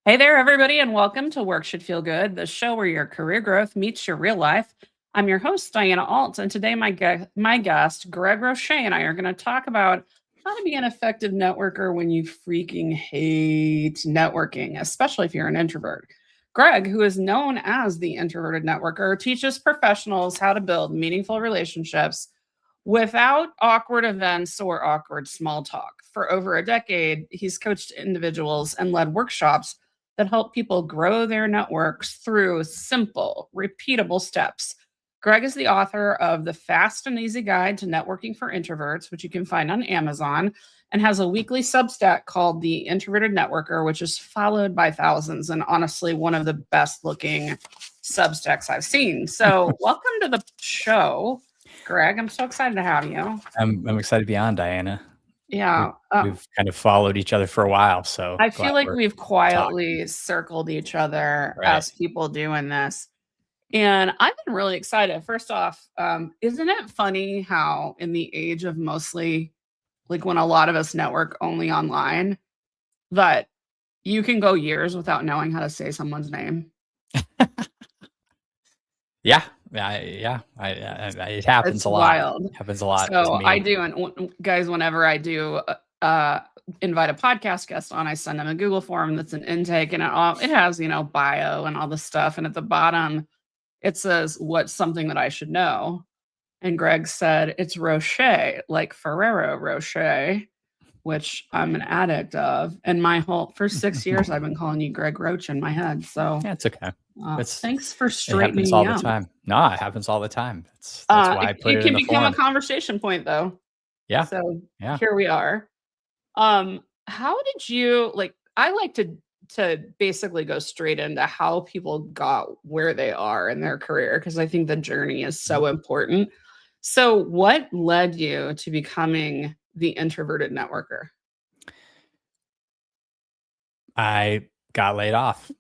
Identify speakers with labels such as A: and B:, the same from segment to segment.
A: Hey there, everybody, and welcome to Work Should Feel Good, the show where your career growth meets your real life. I'm your host, Diana Alt, and today my guest, Greg Roche, and I are going to talk about how to be an effective networker when you freaking hate networking, especially if you're an introvert. Greg, who is known as the Introverted Networker, teaches professionals how to build meaningful relationships without awkward events or awkward small talk. For over a decade, he's coached individuals and led workshops that help people grow their networks through simple, repeatable steps. Greg is the author of The Fast and Easy Guide to Networking for Introverts, which you can find on Amazon, and has a weekly Substack called The Introverted Networker, which is followed by thousands and honestly one of the best looking Substacks I've seen. So, welcome to the show, Greg. I'm so excited to have you.
B: I'm excited to be on, Diana.
A: Yeah.
B: We've kind of followed each other for a while, so
A: I
B: glad
A: feel like
B: we're
A: we've
B: talking.
A: quietly circled each other
B: Right.
A: as people doing this. And I've been really excited. First off, isn't it funny how in the age of mostly like when a lot of us network only online, that you can go years without knowing how to say someone's name?
B: Yeah. It happens
A: It's
B: a lot.
A: wild.
B: Happens a lot with
A: So I
B: me.
A: do, and guys, whenever I do invite a podcast guest on, I send them a Google form that's an intake, and it has bio and all the stuff, and at the bottom it says what's something that I should know. And Greg said it's Roche, like Ferrero Rocher, which I'm an addict of. And my whole first 6 years, I've been calling you Greg Roach in my head. So
B: Yeah, it's okay.
A: thanks for
B: It happens
A: straightening me
B: all the
A: out.
B: time. No, it happens all the time. That's why I put
A: It
B: it in
A: can
B: the
A: become a
B: form.
A: conversation point, though.
B: Yeah.
A: So
B: Yeah.
A: here we are. How did you like? I like to basically go straight into how people got where they are in their career because I think the journey is
B: Mhm.
A: so important. So, what led you to becoming the introverted networker?
B: I got laid off.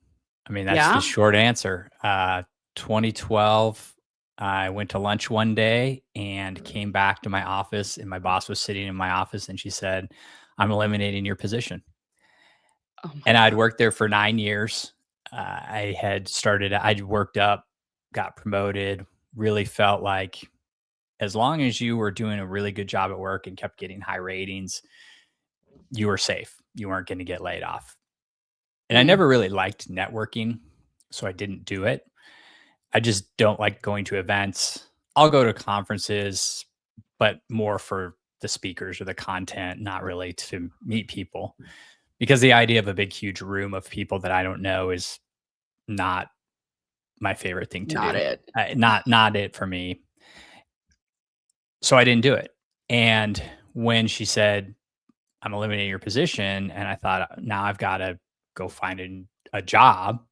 B: I mean, that's the
A: Yeah.
B: short answer. 2012, I went to lunch one day and came back to my office, and my boss was sitting in my office, and she said, "I'm eliminating your position."
A: Oh my
B: And I'd
A: god.
B: worked there for 9 years. I'd worked up, got promoted, really felt like as long as you were doing a really good job at work and kept getting high ratings, you were safe. You weren't going to get laid off. And I
A: Mm,
B: never really liked networking, so I didn't do it. I just don't like going to events. I'll go to conferences, but more for the speakers or the content, not really to meet people. Because the idea of a big, huge room of people that I don't know is not my favorite thing to
A: not
B: do.
A: it.
B: Not it for me. So I didn't do it. And when she said, "I'm eliminating your position," and I thought, now I've got to go find a job.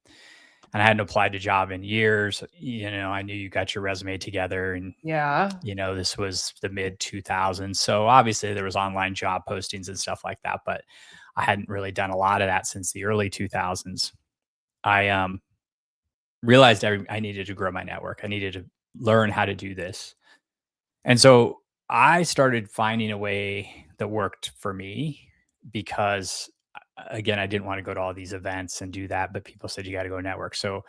B: And I hadn't applied to a job in years. I knew you got your resume together, and
A: Yeah.
B: this was the mid 2000s. So obviously there was online job postings and stuff like that, but I hadn't really done a lot of that since the early 2000s. I realized I needed to grow my network. I needed to learn how to do this. And so I started finding a way that worked for me because again, I didn't want to go to all these events and do that, but people said you got to go network. So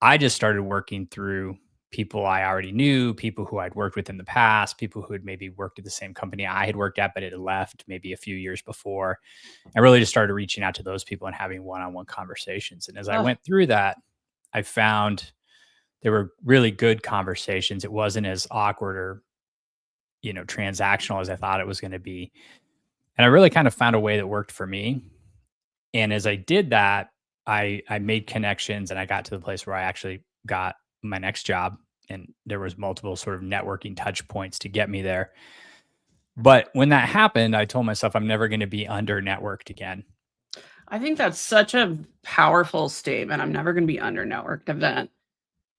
B: I just started working through people I already knew, people who I'd worked with in the past, people who had maybe worked at the same company I had worked at, but it had left maybe a few years before. I really just started reaching out to those people and having one-on-one conversations. And as I
A: Oh,
B: went through that, I found they were really good conversations. It wasn't as awkward or, transactional as I thought it was going to be. And I really kind of found a way that worked for me. And as I did that, I made connections and I got to the place where I actually got my next job, and there was multiple sort of networking touch points to get me there. But when that happened, I told myself I'm never going to be under networked again.
A: I think that's such a powerful statement. I'm never going to be under networked event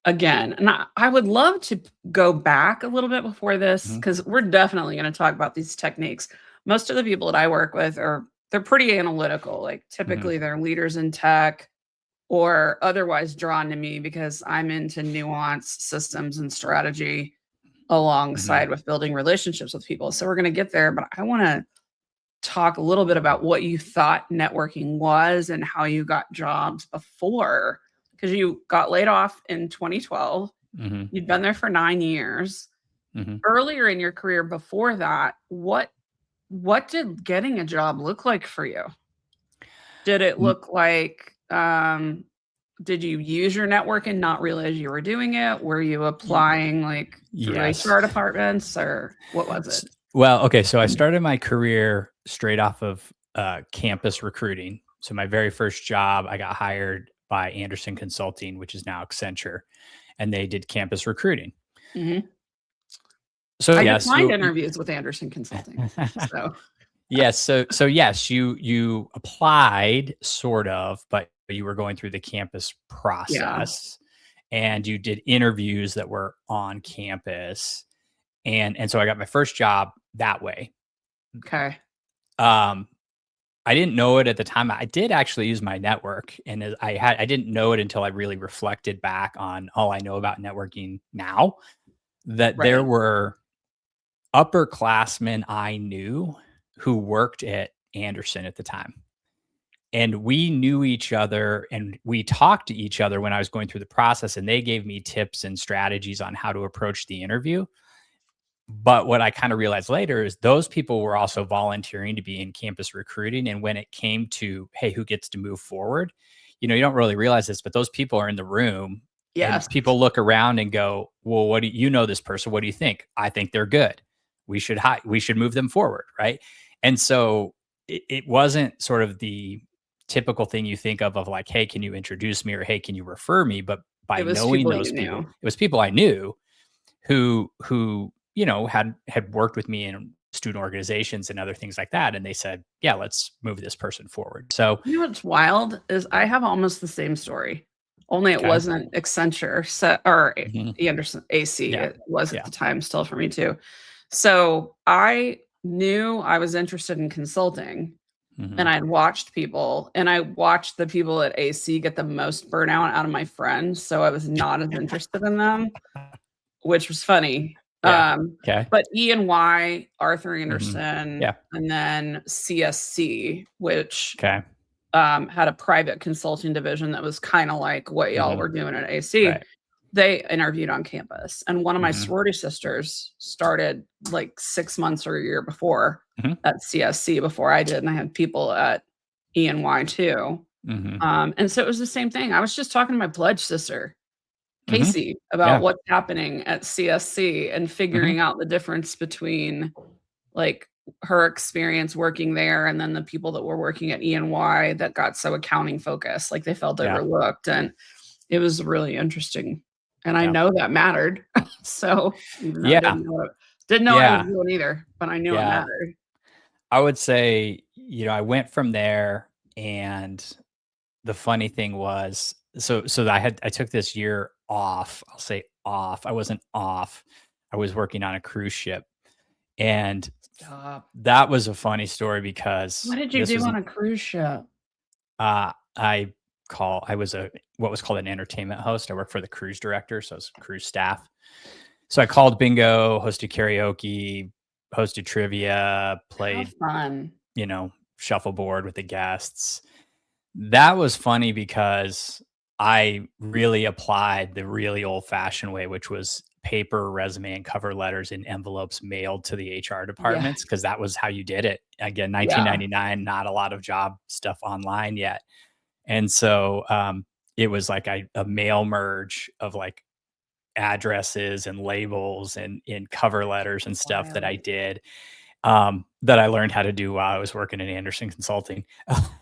A: again. And I would love to go back a little bit before this
B: Mhm,
A: because we're definitely going to talk about these techniques. Most of the people that I work with they're pretty analytical. Like
B: mhm,
A: typically they're leaders in tech or otherwise drawn to me because I'm into nuance, systems, and strategy
B: mhm.
A: alongside with building relationships with people. So we're going to get there, but I want to talk a little bit about what you thought networking was and how you got jobs before, because you got laid off in 2012.
B: Mm-hmm.
A: You'd been there for 9 years.
B: Mm-hmm.
A: Earlier in your career before that, what did getting a job look like for you? Did it look like, did you use your network and not realize you were doing it? Were you applying like through
B: Yes.
A: HR departments, or what was it?
B: Well, okay. So I started my career straight off of campus recruiting. So my very first job, I got hired by Anderson Consulting, which is now Accenture, and they did campus recruiting.
A: Mhm.
B: So
A: I
B: yes,
A: declined interviews with Anderson Consulting. So
B: yes. So yes, you applied sort of, but you were going through the campus process, and you did interviews that were on campus, and so I got my first job that way.
A: okay.
B: I didn't know it at the time. I did actually use my network, and I didn't know it until I really reflected back on all I know about networking now, that there
A: Right.
B: were upperclassmen I knew who worked at Anderson at the time. And we knew each other and we talked to each other when I was going through the process, and they gave me tips and strategies on how to approach the interview. But what I kind of realized later is those people were also volunteering to be in campus recruiting. And when it came to, hey, who gets to move forward, you don't really realize this, but those people are in the room and
A: Yes.
B: people look around and go, well, what do you know this person? What do you think? I think they're good. We should move them forward. Right. And so it wasn't sort of the typical thing you think of like, hey, can you introduce me, or hey, can you refer me? But by
A: It was
B: knowing
A: people
B: those
A: you
B: people,
A: knew.
B: it was people I knew who had worked with me in student organizations and other things like that, and they said, yeah, let's move this person forward. So
A: You know what's wild is I have almost the same story, only it
B: okay.
A: wasn't Accenture or
B: Mhm.
A: Anderson AC.
B: Yeah.
A: It was
B: Yeah.
A: at the time still for me too. So I knew I was interested in consulting, and
B: Mhm.
A: I'd watched people, and I watched the people at AC get the most burnout out of my friends. So I was not as interested in them, which was funny.
B: Yeah. Okay.
A: But E&Y, Arthur
B: Mhm.
A: Anderson,
B: Yeah.
A: and then CSC, which
B: Okay.
A: had a private consulting division that was kind of like what y'all
B: Mhm.
A: were doing at AC.
B: Right.
A: They interviewed on campus. And one of my
B: Mhm.
A: sorority sisters started like 6 months or a year before
B: Mhm.
A: at CSC before I did. And I had people at E&Y too.
B: Mhm.
A: And so it was the same thing. I was just talking to my pledge sister,
B: Mhm.
A: Casey, about
B: Yeah.
A: what's happening at CSC and
B: Mhm.
A: figuring out the difference between like her experience working there and then the people that were working at E&Y that got so accounting focused, like they felt
B: Yeah.
A: overlooked. And it was really interesting. And I
B: Yeah.
A: know that mattered. So even though I
B: Yeah.
A: didn't know what I was
B: Yeah.
A: doing either, but I knew it
B: Yeah.
A: mattered.
B: I would say, I went from there, and the funny thing was, so I took this year off. I'll say off. I wasn't off. I was working on a cruise ship, and
A: Stop.
B: that was a funny story because
A: What did you
B: this
A: do
B: was
A: on a cruise ship?
B: I was a what was called an entertainment host. I worked for the cruise director, so I was cruise staff. So I called bingo, hosted karaoke, hosted trivia,
A: How
B: played,
A: fun.
B: shuffleboard with the guests. That was funny because I really applied the really old-fashioned way, which was paper, resume, and cover letters in envelopes mailed to the HR
A: Yeah.
B: departments, because that was how you did it. Again,
A: Yeah.
B: 1999, not a lot of job stuff online yet. And so, it was like a mail merge of, like, addresses and labels and in cover letters and stuff that I
A: Wild.
B: did, that I learned how to do while I was working in Anderson Consulting.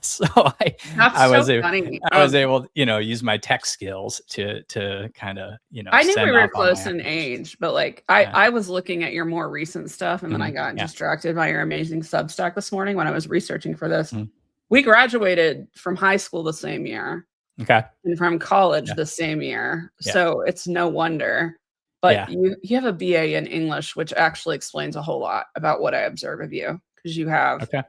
B: So I
A: That's
B: I
A: so
B: was a
A: funny.
B: I was able, use my tech skills to kinda,
A: I knew we
B: send
A: were
B: off all my
A: close in
B: applications.
A: age, but, like,
B: Yeah.
A: I was looking at your more recent stuff, and then I
B: Mhm.
A: got
B: Yeah.
A: distracted by your amazing Substack this morning when I was researching for this.
B: Mhm.
A: We graduated from high school the same year
B: Okay.
A: and from college
B: Yeah.
A: the same year,
B: Yeah.
A: so it's no wonder. But
B: Yeah.
A: you have a BA in English, which actually explains a whole lot about what I observe of you, because you have
B: Okay.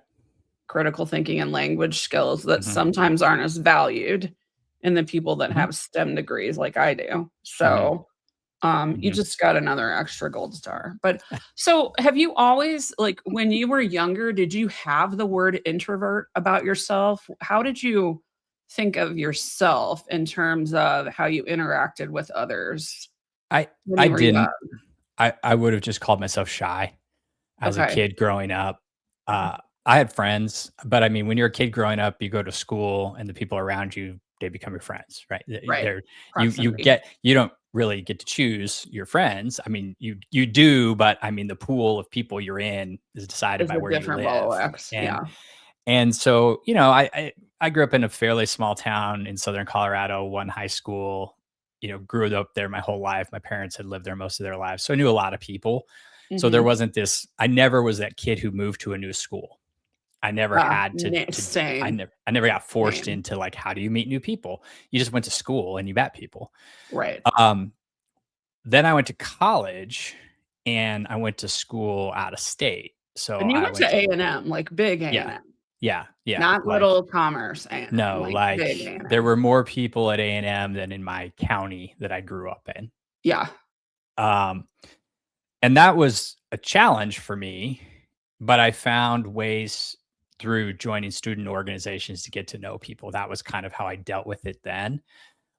A: critical thinking and language skills that
B: Mhm.
A: sometimes aren't as valued in the people that
B: Mhm.
A: have STEM degrees like I do.
B: Mhm.
A: So You just got another extra gold star. But so have you always, like, when you were younger, did you have the word introvert about yourself? How did you think of yourself in terms of how you interacted with others
B: I
A: when
B: I
A: you were young?
B: didn't. I would have just called myself shy as a
A: Okay.
B: kid growing up. I had friends, but I mean, when you're a kid growing up, you go to school and the people around you, they become your friends, right?
A: Right.
B: They're
A: Proximity
B: you don't really get to choose your friends. I mean, you do, but I mean, the pool of people you're in is decided
A: is
B: by
A: a
B: where you
A: different ball of
B: live,
A: wax. Yeah.
B: and so I grew up in a fairly small town in southern Colorado, one high school. Grew up there my whole life. My parents had lived there most of their lives, so I knew a lot of people. So there
A: Mhm.
B: wasn't this. I never was that kid who moved to a new school. I never had to.
A: Same,
B: I never got forced
A: same.
B: into like how do you meet new people. You just went to school and you met people.
A: Right.
B: Um, then I went to college and I went to school out of state. So
A: And you
B: I
A: went to
B: went to
A: A&M, like big
B: yeah,
A: A&M,
B: yeah.
A: not
B: Like
A: little commerce A&M,
B: no,
A: like big
B: like there
A: A&M.
B: were more people at A&M than in my county that I grew up in.
A: Yeah.
B: Um, and that was a challenge for me, but I found ways through joining student organizations to get to know people. That was kind of how I dealt with it then.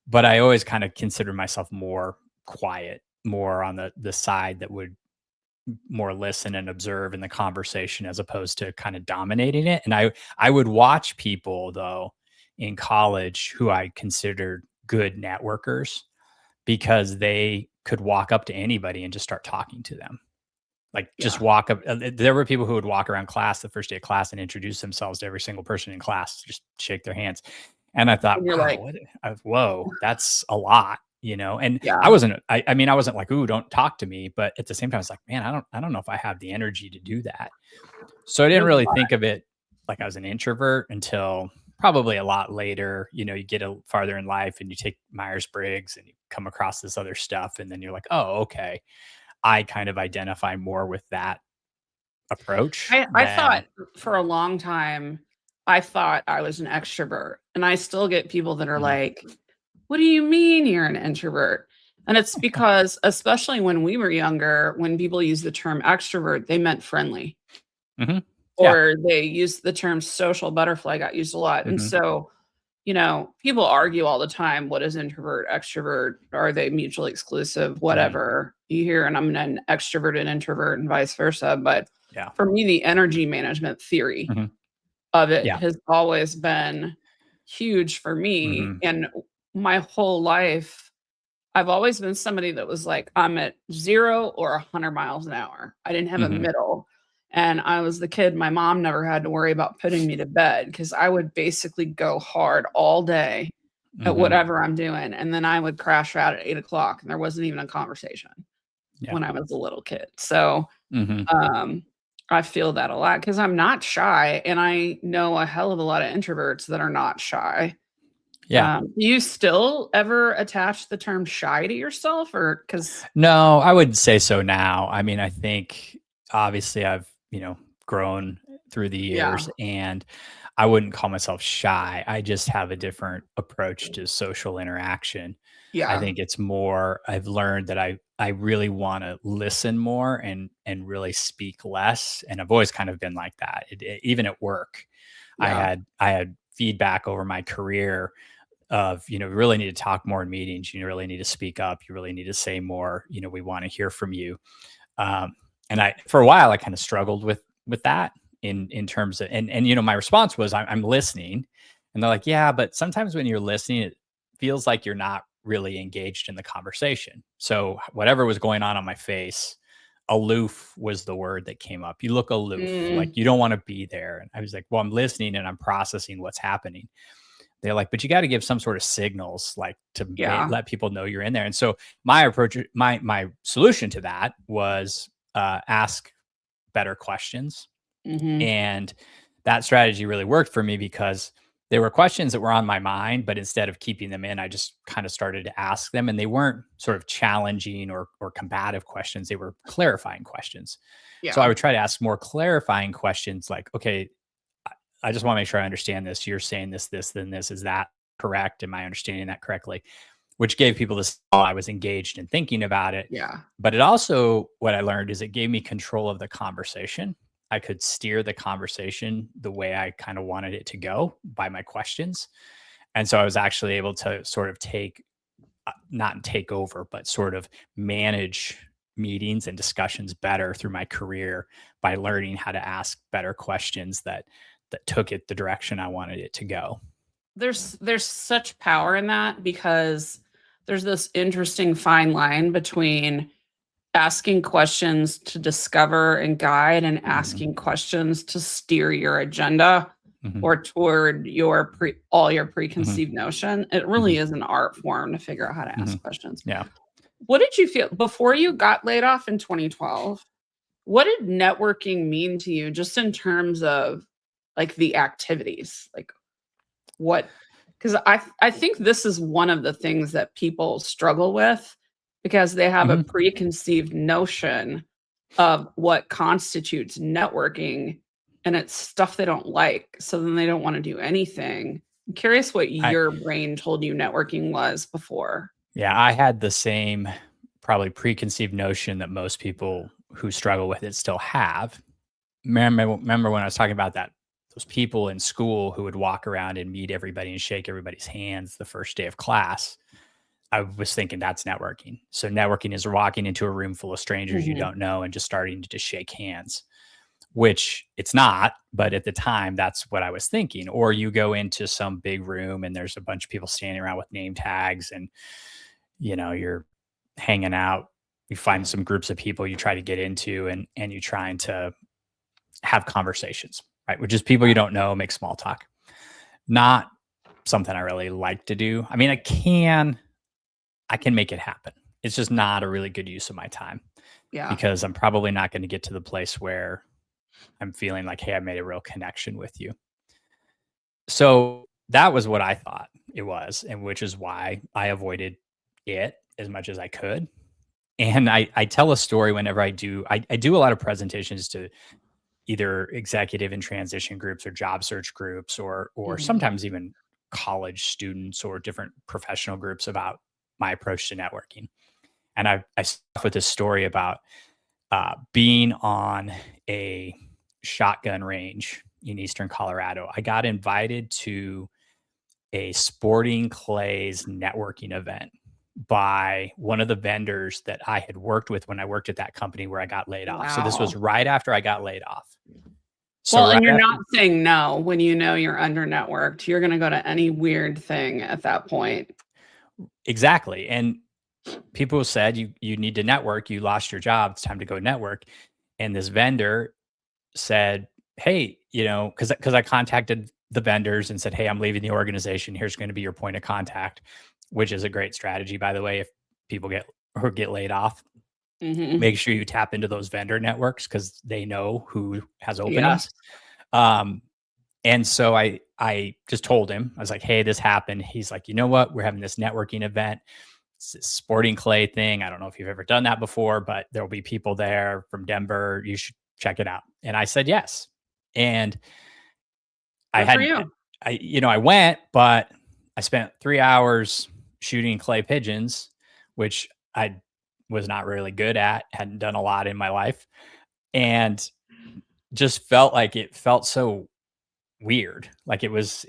B: But I always kind of considered myself more quiet, more on the side that would more listen and observe in the conversation as opposed to kind of dominating it. And I would watch people though in college who I considered good networkers because they could walk up to anybody and just start talking to them. Like just
A: Yeah.
B: walk up. There were people who would walk around class the first day of class and introduce themselves to every single person in class, just shake their hands. And I thought,
A: And you're
B: wow,
A: like,
B: whoa, that's a lot. And I
A: yeah,
B: wasn't, I mean, I wasn't like, ooh, don't talk to me. But at the same time, I was like, man, I don't know if I have the energy to do that. So I didn't
A: there's a
B: really
A: lot.
B: think of it like I was an introvert until probably a lot later. You get a farther in life and you take Myers-Briggs and you come across this other stuff. And then you're like, oh, okay. I kind of identify more with that approach
A: I
B: than
A: thought for a long time, I thought I was an extrovert, and I still get people that are
B: mhm,
A: like, "What do you mean you're an introvert?" And it's because, especially when we were younger, when people use the term extrovert, they meant friendly.
B: mhm, yeah,
A: Or they use the term social butterfly got used a lot, and
B: mhm,
A: so, people argue all the time, what is introvert, extrovert? Are they mutually exclusive?
B: mhm,
A: Whatever. You hear, and I'm an extrovert and introvert and vice versa, but
B: yeah,
A: for me, the energy management theory
B: mhm,
A: of it
B: yeah,
A: has always been huge for me,
B: mhm,
A: and my whole life, I've always been somebody that was like, I'm at 0 or 100 miles an hour. I didn't have a
B: mhm,
A: middle, and I was the kid my mom never had to worry about putting me to bed because I would basically go hard all day at
B: mhm,
A: whatever I'm doing, and then I would crash out at 8 o'clock, and there wasn't even a conversation
B: yeah,
A: when I was a little kid. So,
B: mhm,
A: um, I feel that a lot because 'cause I'm not shy, and I know a hell of a lot of introverts that are not shy.
B: yeah.
A: Do you still ever attach the term shy to yourself or because
B: No, I wouldn't say so now. I mean, I think obviously I've, grown through the
A: yeah,
B: years and I wouldn't call myself shy. I just have a different approach to social interaction. I
A: yeah,
B: think it's more I've learned that I really want to listen more and really speak less. And I've always kind of been like that. Even at work,
A: yeah,
B: I had feedback over my career of you really need to talk more in meetings, you really need to speak up, you really need to say more, we want to hear from you. Um, and I for a while I kind of struggled with that in terms of and my response was I'm listening, and they're like, yeah, but sometimes when you're listening it feels like you're not really engaged in the conversation. So whatever was going on my face, aloof was the word that came up. You look aloof, like
A: mm,
B: you don't want to be there. And I was like, well, I'm listening and I'm processing what's happening. They're like, but you got to give some sort of signals, like to
A: yeah,
B: let people know you're in there. And so my approach, my solution to that was ask better questions,
A: mhm,
B: and that strategy really worked for me because there were questions that were on my mind, but instead of keeping them in, I just kind of started to ask them, and they weren't sort of challenging or combative questions; they were clarifying questions. So I
A: yeah,
B: would try to ask more clarifying questions, like, okay, I just want to make sure I understand this. You're saying this, this, then this. Is that correct? Am I understanding that correctly? which gave people this, I was engaged in thinking about it.
A: Yeah.
B: But it also, what I learned is it gave me control of the conversation. I could steer the conversation the way I kind of wanted it to go by my questions. And so I was actually able to sort of not take over, but sort of manage meetings and discussions better through my career by learning how to ask better questions that took it the direction I wanted it to go.
A: There's such power in that, because there's this interesting fine line between asking questions to discover and guide and asking questions to steer your agenda or toward your all your preconceived notion. It really is an art form to figure out how to ask questions.
B: Yeah.
A: What did you feel before you got laid off in 2012? What did networking mean to you, just in terms of like the activities? Like what? Because I think this is one of the things that people struggle with, because they have a preconceived notion of what constitutes networking, and it's stuff they don't like. So then they don't want to do anything. I'm curious what your brain told you networking was before.
B: Yeah, I had the same probably preconceived notion that most people who struggle with it still have. Remember when I was talking about those people in school who would walk around and meet everybody and shake everybody's hands the first day of class? I was thinking that's networking. So networking is walking into a room full of strangers you don't know and just starting to just shake hands, which it's not. But at the time, that's what I was thinking. Or you go into some big room and there's a bunch of people standing around with name tags, and you're hanging out. You find some groups of people you try to get into, and you're trying to have conversations, right? Which is people you don't know, make small talk. Not something I really like to do. I mean, I can make it happen. It's just not a really good use of my time.
A: Yeah.
B: Because I'm probably not going to get to the place where I'm feeling like, hey, I made a real connection with you. So that was what I thought it was, and which is why I avoided it as much as I could. And I tell a story whenever I do a lot of presentations to either executive and transition groups or job search groups, or sometimes even college students or different professional groups about my approach to networking. And I start with this story about being on a shotgun range in Eastern Colorado. I got invited to a sporting clays networking event by one of the vendors that I had worked with when I worked at that company where I got laid off. So this was right after I got laid off.
A: So and you're not saying no when you know you're under networked. You're going to go to any weird thing at that point.
B: Exactly. And people said, you need to network. You lost your job. It's time to go network. And this vendor said, hey, because I contacted the vendors and said, hey, I'm leaving the organization. Here's going to be your point of contact, which is a great strategy, by the way. If people get laid off, make sure you tap into those vendor networks, because they know who has openings. And so I just told him, I was like, hey, this happened. He's like, you know what? We're having this networking event. It's a sporting clay thing. I don't know if you've ever done that before, but there'll be people there from Denver. You should check it out. And I said yes. And I went, but I spent 3 hours shooting clay pigeons, which I was not really good at, hadn't done a lot in my life, and just felt like it felt so weird. Like it was,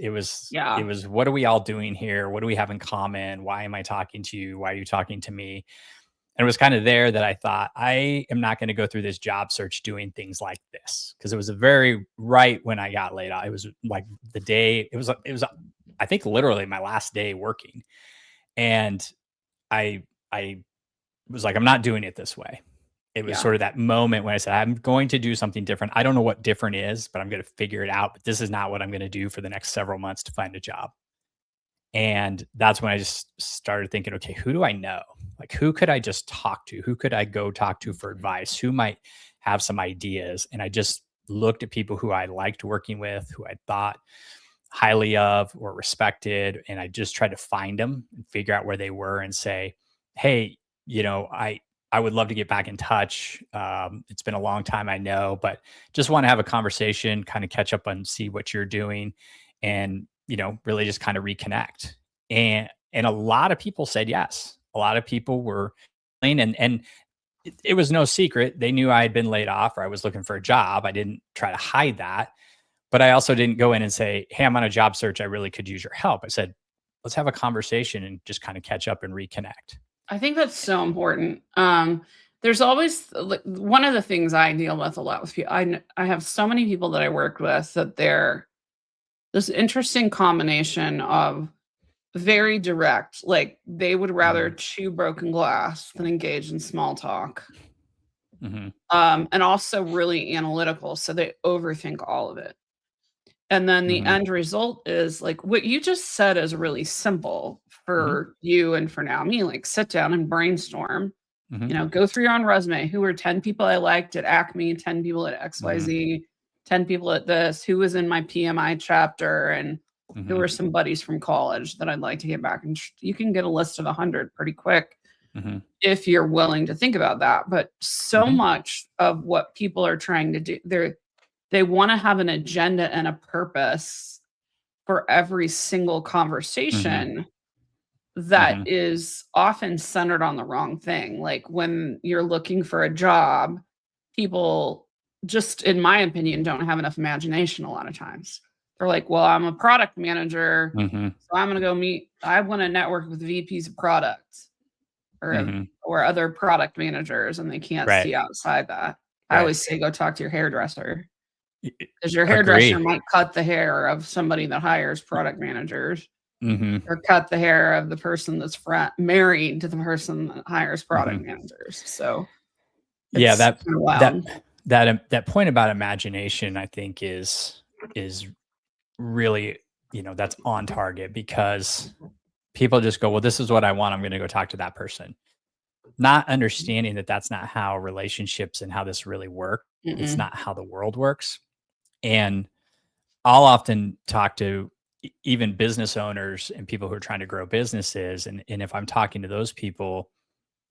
B: what are we all doing here? What do we have in common? Why am I talking to you? Why are you talking to me? And it was kind of there that I thought, I am not going to go through this job search doing things like this, because it was right when I got laid off. It was like the day, it was I think literally my last day working. And I was like, I'm not doing it this way. It was sort of that moment when I said, I'm going to do something different. I don't know what different is, but I'm going to figure it out. But this is not what I'm going to do for the next several months to find a job. And that's when I just started thinking, okay, who do I know? Like, who could I just talk to? Who could I go talk to for advice? Who might have some ideas? And I just looked at people who I liked working with, who I thought highly of or respected. And I just tried to find them and figure out where they were and say, hey, I would love to get back in touch. It's been a long time, I know, but just want to have a conversation, kind of catch up and see what you're doing, and really just kind of reconnect. And And a lot of people said yes. A lot of people were and it was no secret. They knew I had been laid off or I was looking for a job. I didn't try to hide that. But I also didn't go in and say, hey, I'm on a job search. I really could use your help. I said, let's have a conversation and just kind of catch up and reconnect.
A: I think that's so important. There's always one of the things I deal with a lot with people. I have so many people that I work with that they're this interesting combination of very direct, like they would rather chew broken glass than engage in small talk. And also really analytical, so they overthink all of it. And then the end result is like what you just said is really simple for you and for now me, like sit down and brainstorm, go through your own resume. Who were 10 people I liked at Acme, 10 people at XYZ, 10 people at this, who was in my PMI chapter, and who were some buddies from college that I'd like to get back. And you can get a list of 100 pretty quick if you're willing to think about that. But so much of what people are trying to do, they want to have an agenda and a purpose for every single conversation that is often centered on the wrong thing. Like when you're looking for a job, people just, in my opinion, don't have enough imagination a lot of times. They're like, well, I'm a product manager, so I'm going to I want to network with VPs of products or other product managers, and they can't see outside that. I always say, go talk to your hairdresser. Because your hairdresser might cut the hair of somebody that hires product managers or cut the hair of the person that's married to the person that hires product managers. So
B: yeah, that point about imagination, I think is really, that's on target, because people just go, well, this is what I want. I'm going to go talk to that person. Not understanding that that's not how relationships and how this really work. It's not how the world works. And I'll often talk to even business owners and people who are trying to grow businesses. And if I'm talking to those people,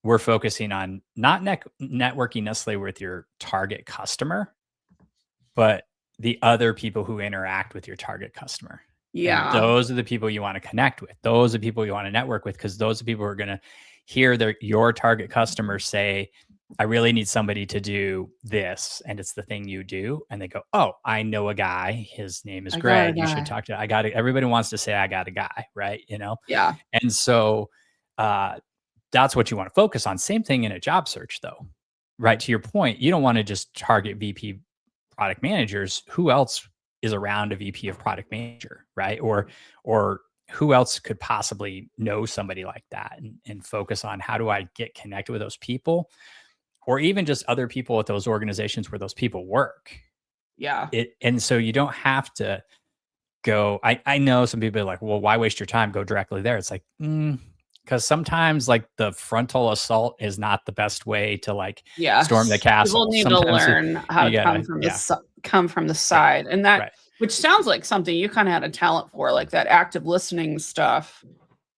B: we're focusing on not networking necessarily with your target customer, but the other people who interact with your target customer.
A: Yeah.
B: And those are the people you want to connect with. Those are the people you want to network with, because those are people who are going to hear your target customer say, I really need somebody to do this, and it's the thing you do. And they go, oh, I know a guy. His name is Greg. You should talk to. Everybody wants to say, I got a guy, right?
A: Yeah.
B: And so that's what you want to focus on. Same thing in a job search, though, right? To your point, you don't want to just target VP product managers. Who else is around a VP of product manager, right? Or who else could possibly know somebody like that, and focus on how do I get connected with those people, or even just other people at those organizations where those people work.
A: Yeah.
B: And so you don't have to go, I know some people are like, well, why waste your time? Go directly there. It's like, because sometimes like the frontal assault is not the best way to storm the castle.
A: People need to learn how to come from the side. And that, which sounds like something you kind of had a talent for, like that active listening stuff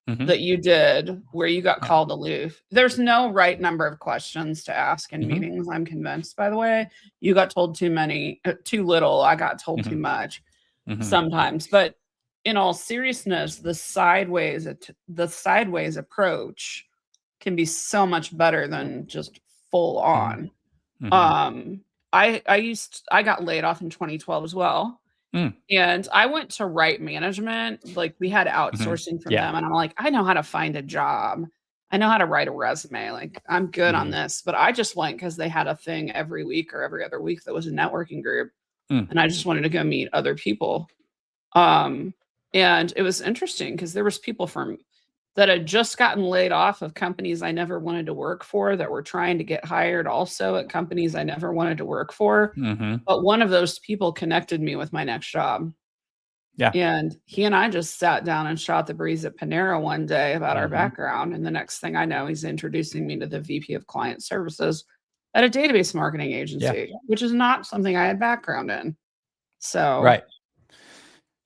A: that you did where you got called aloof. There's no right number of questions to ask in meetings. I'm convinced, by the way. You got told too little. I got told too much sometimes. But in all seriousness, the sideways approach can be so much better than just full on. I got laid off in 2012 as well. And I went to Right Management. Like we had outsourcing from them. And I'm like, I know how to find a job. I know how to write a resume. Like I'm good on this. But I just went because they had a thing every week or every other week that was a networking group. And I just wanted to go meet other people. And it was interesting because there was people that had just gotten laid off of companies I never wanted to work for that were trying to get hired also at companies I never wanted to work for. But one of those people connected me with my next job. Yeah. And he and I just sat down and shot the breeze at Panera one day about our background. And the next thing I know, he's introducing me to the VP of Client Services at a database marketing agency, which is not something I had background in. So.
B: Right.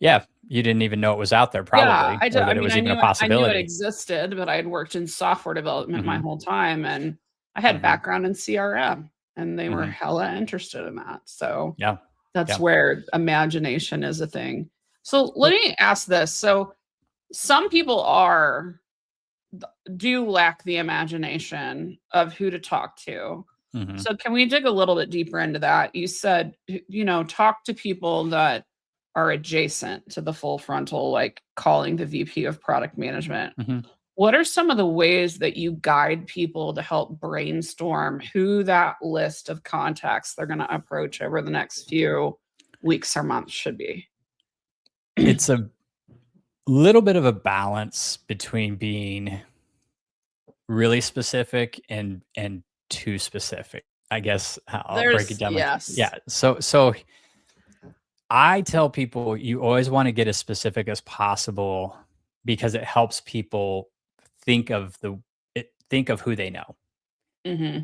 B: Yeah. You didn't even know it was out there, probably.
A: Yeah,
B: it was even a possibility.
A: I knew it existed, but I had worked in software development my whole time, and I had background in CRM, and they were hella interested in that. So that's where imagination is a thing. So let me ask this. So some people are do lack the imagination of who to talk to.
B: Mhm.
A: So can we dig a little bit deeper into that? You said, talk to people that are adjacent to the full frontal, like calling the VP of product management.
B: Mhm.
A: What are some of the ways that you guide people to help brainstorm who that list of contacts they're going to approach over the next few weeks or months should be?
B: It's a little bit of a balance between being really specific and too specific. I guess I'll break it down like
A: Yes.
B: yeah. So I tell people you always want to get as specific as possible because it helps people think of think of who they know.
A: Hmm.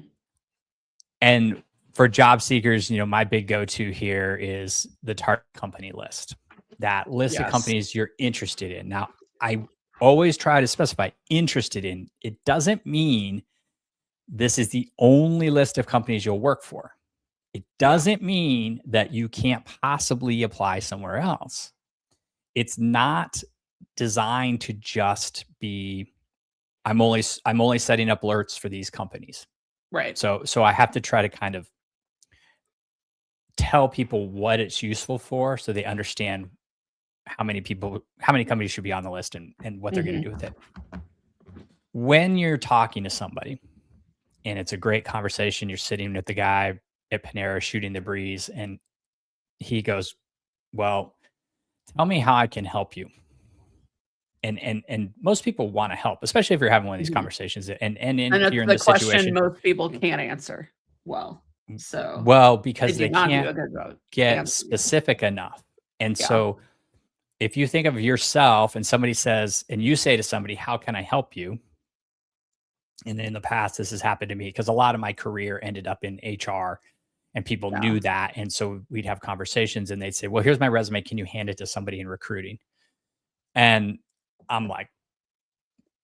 B: And for job seekers, my big go-to here is the target company list. That list of
A: Yes.
B: companies you're interested in. Now, I always try to specify interested in. It doesn't mean this is the only list of companies you'll work for. It doesn't mean that you can't possibly apply somewhere else. It's not designed to just be I'm only setting up alerts for these companies.
A: Right.
B: So I have to try to kind of tell people what it's useful for so they understand how many companies should be on the list and what they're going to do
A: Hmm.
B: with it. When you're talking to somebody and it's a great conversation, you're sitting with the guy at Panera shooting the breeze and he goes, "Well, tell me how I can help you." And most people want to help, especially if you're having one of these
A: Hmm.
B: conversations
A: And
B: if
A: it's
B: you're in
A: the
B: this
A: question
B: situation.
A: most people can't answer well. So
B: Well,
A: they
B: because
A: do
B: they
A: not do
B: can't
A: a good job
B: get
A: answering it.
B: specific enough. And
A: Yeah.
B: so if you think of yourself and somebody says, and you say to somebody, "How can I help you?" And in the past, this has happened to me because a lot of my career ended up in HR and people
A: Yeah.
B: knew that. And so we'd have conversations and they'd say, "Well, here's my resume. Can you hand it to somebody in recruiting?" And I'm like,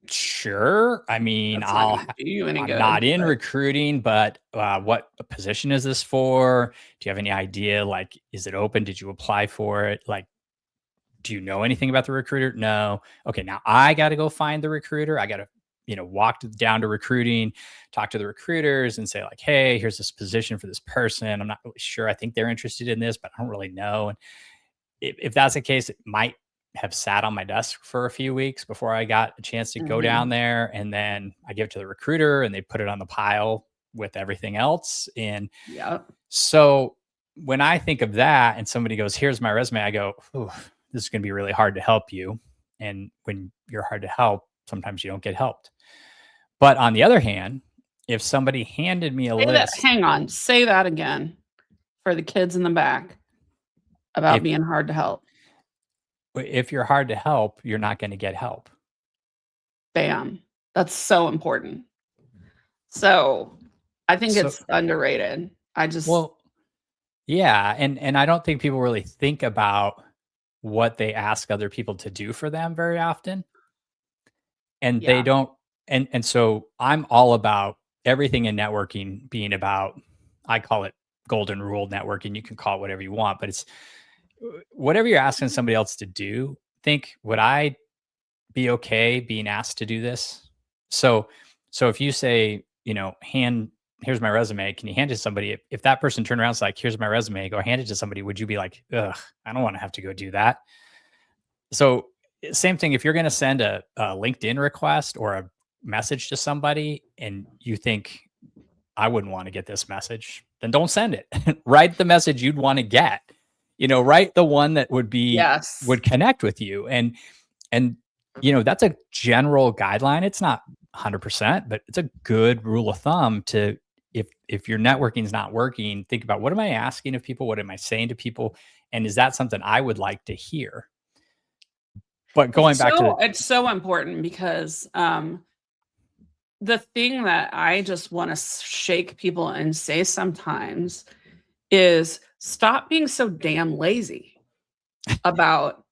B: "Sure. I mean,
A: That's not gonna do you any
B: I'm
A: good,
B: not in
A: but
B: recruiting, but what position is this for? Do you have any idea? Like, is it open? Did you apply for it? Like, do you know anything about the recruiter? No. Okay, now I got to go find the recruiter. I got to, walk down to recruiting, talk to the recruiters and say like, "Hey, here's this position for this person. I'm not really sure. I think they're interested in this, but I don't really know." And if that's the case, it might have sat on my desk for a few weeks before I got a chance to go down
A: mhm.
B: there. And then I give it to the recruiter and they put it on the pile with everything else. And
A: Yep.
B: so when I think of that and somebody goes, "Here's my resume," I go, "Ooh, this is going to be really hard to help you." And when you're hard to help, sometimes you don't get helped. But on the other hand, if somebody handed me a
A: Say that
B: list,
A: hang on, say that again for the kids in the back about
B: if
A: being hard to help.
B: if you're hard to help, you're not going to get help.
A: Bam. That's so important. So, I think
B: So,
A: it's underrated. I just
B: well, yeah, and I don't think people really think about what they ask other people to do for them very often. And they
A: yeah.
B: don't and so I'm all about everything in networking being about I call it golden rule networking. You can call it whatever you want, but it's whatever you're asking somebody else to do, think, would I be okay being asked to do this? So if you say, hand here's my resume, can you hand it to somebody? If that person turned around and was like, "Here's my resume," go hand it to somebody, would you be like, "Ugh, I don't want to have to go do that?" So, same thing, if you're gonna send a LinkedIn request or a message to somebody and you think, "I wouldn't wanna get this message," then don't send it. Write the message you'd wanna get. Write the one that
A: Yes.
B: would connect with you, and, that's a general guideline. It's not 100%, but it's a good rule of thumb to if your networking is not working, think about, "What am I asking of people? What am I saying to people? And is that something I would like to hear?" But going back to the
A: It's so important because, the thing that I just wanna shake people and say sometimes is stop being so damn lazy about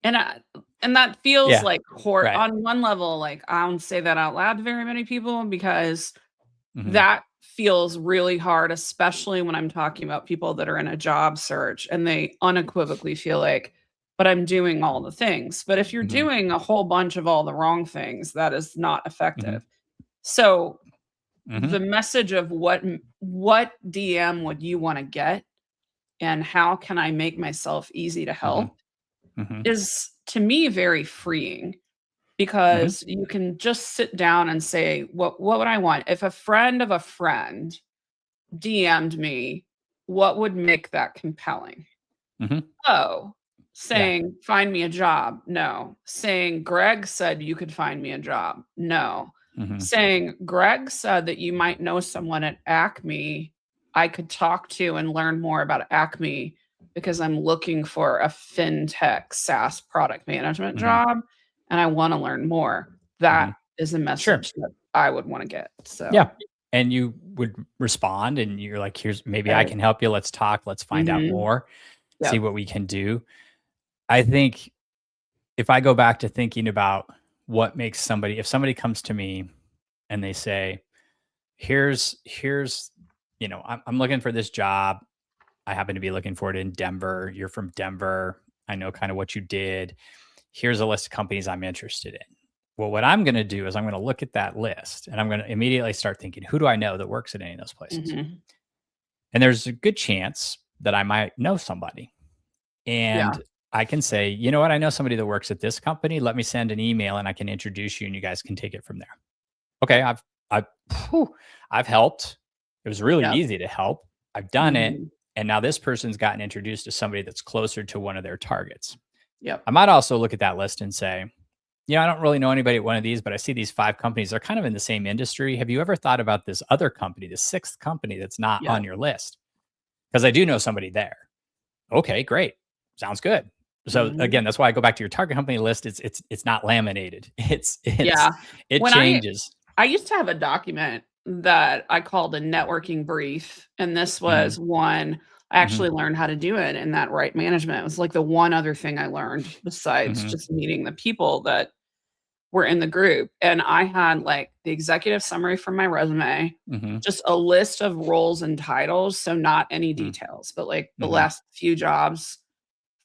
A: and I and that feels
B: Yeah,
A: like
B: right.
A: on one level, like, I don't say that out loud to very many people because
B: Mhm.
A: that feels really hard, especially when I'm talking about people that are in a job search and they unequivocally feel like but I'm doing all the things. But if you're
B: Mhm.
A: doing a whole bunch of all the wrong things, that is not
B: Mhm.
A: effective. So
B: Mhm.
A: the message of what DM would you want to get and how can I make myself easy to
B: Mhm.
A: help
B: Mhm.
A: is to me very freeing
B: Mhm.
A: because you can just sit down and say, what would I want? If a friend of a friend DM'd me, what would make that compelling?
B: Mhm.
A: Oh,
B: Yeah.
A: saying, "Find me a job." No. Saying, "Greg said you could find me a job." No.
B: Mhm.
A: Saying, "Greg said that you might know someone at Acme I could talk to and learn more about Acme because I'm looking for a fintech SaaS product management
B: Mhm.
A: job, and I wanna learn more." That
B: Mhm.
A: is a
B: Sure.
A: message that I would wanna get.
B: Yeah.
A: So,
B: And you would respond and you're like, here's maybe I
A: right.
B: can help you. Let's talk. Let's find out
A: Mhm.
B: more, see
A: Yep.
B: what we can do. I think if I go back to thinking about what makes somebody, if somebody comes to me and they say, here's, I'm looking for this job. I happen to be looking for it in Denver. You're from Denver. I know kind of what you did. Here's a list of companies I'm interested in. Well, what I'm going to do is I'm going to look at that list and I'm going to immediately start thinking, who do I know that works at any of those places?
A: Mhm.
B: And there's a good chance that I might know somebody.
A: Yeah.
B: And I can say, you know what? I know somebody that works at this company. Let me send an email and I can introduce you and you guys can take it from there. Okay. I've, whew, I've helped. It was really
A: Yep.
B: easy to help. I've done it.
A: Mhm.
B: And now this person's gotten introduced to somebody that's closer to one of their targets.
A: Yep.
B: I might also look at that list and say, I don't really know anybody at one of these, but I see these 5 companies. They're kind of in the same industry. Have you ever thought about this other company, the sixth company that's not on
A: Yep.
B: your list? Because I do know somebody there. Okay, great. Sounds good. So
A: Mhm.
B: again, that's why I go back to your target company list. It's not laminated.
A: Yeah.
B: It
A: When
B: changes.
A: I used to have a document that I called a networking brief, and this
B: Mhm.
A: was one I
B: Mhm.
A: actually learned how to do it in that right management. It was like the one other thing I learned besides
B: Mhm.
A: just meeting the people that were in the group, and I had, like, the executive summary from my resume,
B: Mhm.
A: just a list of roles and titles, so not any
B: Mhm.
A: details, but, like, the
B: Mhm.
A: last few jobs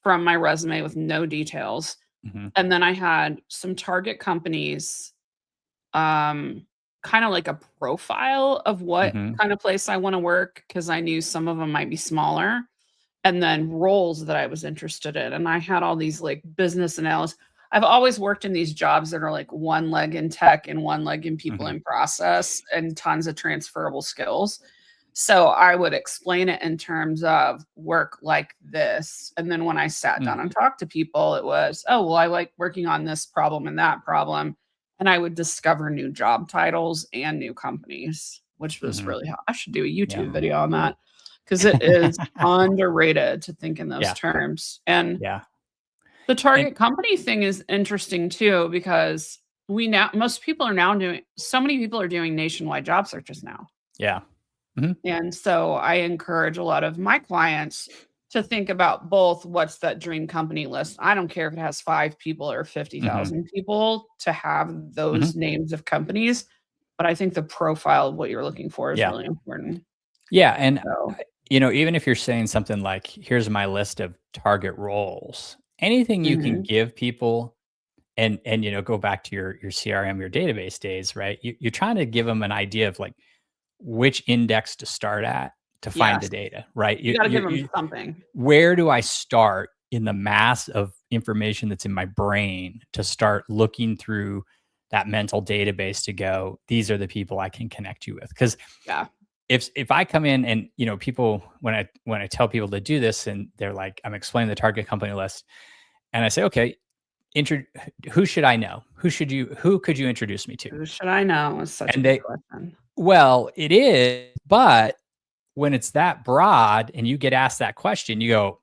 A: from my resume with no details,
B: Mhm.
A: and then I had some target companies, um, kinda like a profile of what
B: Mhm.
A: kind of place I wanna work because I knew some of them might be smaller, and then roles that I was interested in, and I had all these, like, business analysis. I've always worked in these jobs that are, like, one leg in tech and one leg in people
B: Mhm.
A: in process and tons of transferable skills. So, I would explain it in terms of work like this, and then when I sat
B: Mm.
A: down and talked to people, it was, "Oh, well, I like working on this problem and that problem," and I would discover new job titles and new companies, which was
B: Mhm.
A: really I should do a
B: Yeah.
A: YouTube video on that. 'Cause it is underrated to think in those
B: Yeah.
A: terms, and
B: Yeah.
A: the
B: And
A: target company thing is interesting too because we now most people are now doing so many people are doing nationwide job searches now,
B: yeah. Mhm.
A: and so I encourage a lot of my clients to think about both what's that dream company list. I don't care if it has 5 people or
B: Mhm.
A: 50,000 people to have
B: Mhm.
A: those names of companies, but I think the profile of what you're looking for is
B: Yeah.
A: really important.
B: Yeah, and
A: So
B: even if you're saying something like, "Here's my list of target roles," anything you can
A: mhm,
B: give people and go back to your CRM, your database days, right? You're trying to give them an idea of like which index to start at to find
A: yes.
B: the data, right?
A: You gotta give 'em something.
B: Where do I start in the mass of information that's in my brain to start looking through that mental database to go, these are the people I can connect you with? Because
A: Yeah.
B: if I come in and people when I tell people to do this and they're like I'm explaining the target company list and I say okay intro who should I know who could you introduce me to
A: Who should I know is such a
B: and
A: good
B: they
A: question.
B: well it is but when it's that broad and you get asked that question you go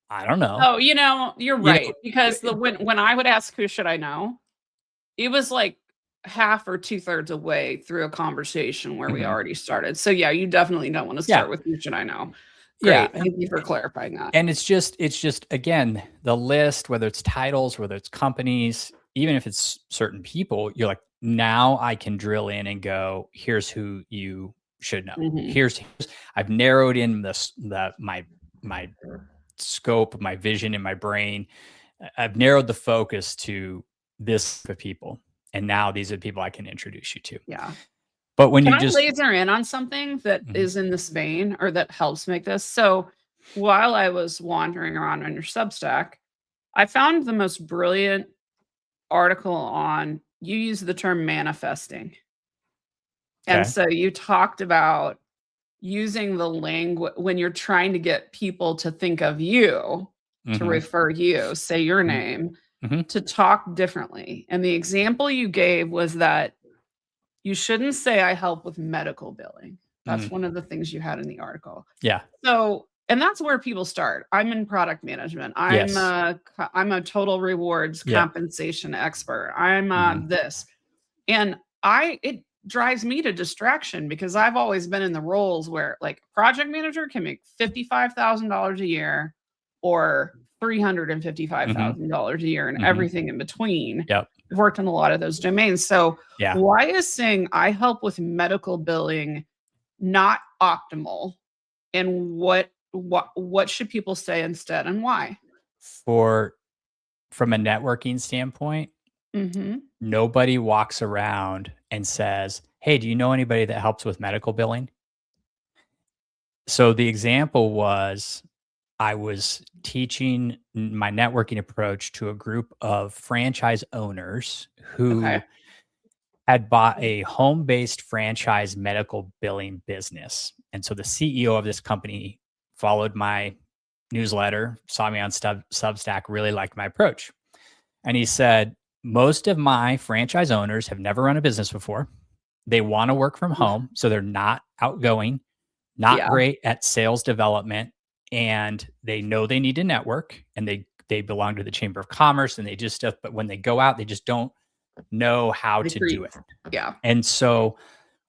B: I don't know
A: Oh, you're
B: you know
A: right, because the when I would ask who should I know, it was like half or 2/3 away through a conversation where we
B: Mhm.
A: already started. So, yeah, you definitely don't wanna
B: Yeah
A: start with who should I know.
B: yeah
A: Great, thank you for clarifying that.
B: and it's just again the list whether it's titles whether it's companies even if it's certain people you're like now I can drill in and go here's who you should know
A: Mhm.
B: here's I've narrowed in this the my scope, my vision in my brain. I've narrowed the focus to this group of people. And now these are the people I can introduce you to.
A: Yeah.
B: But when
A: Can
B: you
A: I
B: just
A: laser in on something that
B: Mhm.
A: is in this vein or that helps make this? So while I was wandering around on your Substack, I found the most brilliant article on you use the term manifesting. And
B: Okay.
A: so you talked about using the language when you're trying to get people to think of you, to
B: Mhm.
A: refer you, say your
B: Mhm.
A: name,
B: Mhm.
A: to talk differently. And the example you gave was that you shouldn't say I help with medical billing. That's
B: Mm.
A: one of the things you had in the article.
B: Yeah.
A: So, and that's where people start. I'm in product management.
B: Yes.
A: I'm a total rewards
B: Yep.
A: compensation expert. I'm
B: Mhm.
A: this. And it drives me to distraction because I've always been in the roles where like project manager can make $55,000 a year or
B: Mhm.
A: $355,000 a year and
B: Mhm.
A: everything in between.
B: Yep.
A: I've worked in a lot of those domains. So
B: Yeah.
A: why is saying I help with medical billing not optimal? And what should people say instead and why?
B: For From a networking standpoint,
A: Mhm.
B: nobody walks around and says, "Hey, do you know anybody that helps with medical billing?" So the example was I was teaching my networking approach to a group of franchise owners
A: Okay.
B: who had bought a home-based franchise medical billing business. And so the CEO of this company followed my newsletter, saw me on Substack, really liked my approach. And he said, most of my franchise owners have never run a business before. They want to work from home, so they're not outgoing, not
A: Yeah,
B: great at sales development, and they know they need to network, and they belong to the Chamber of Commerce, and they just stuff. But when they go out, they just don't know how
A: I
B: to do
A: agree.
B: it.
A: Yeah.
B: And so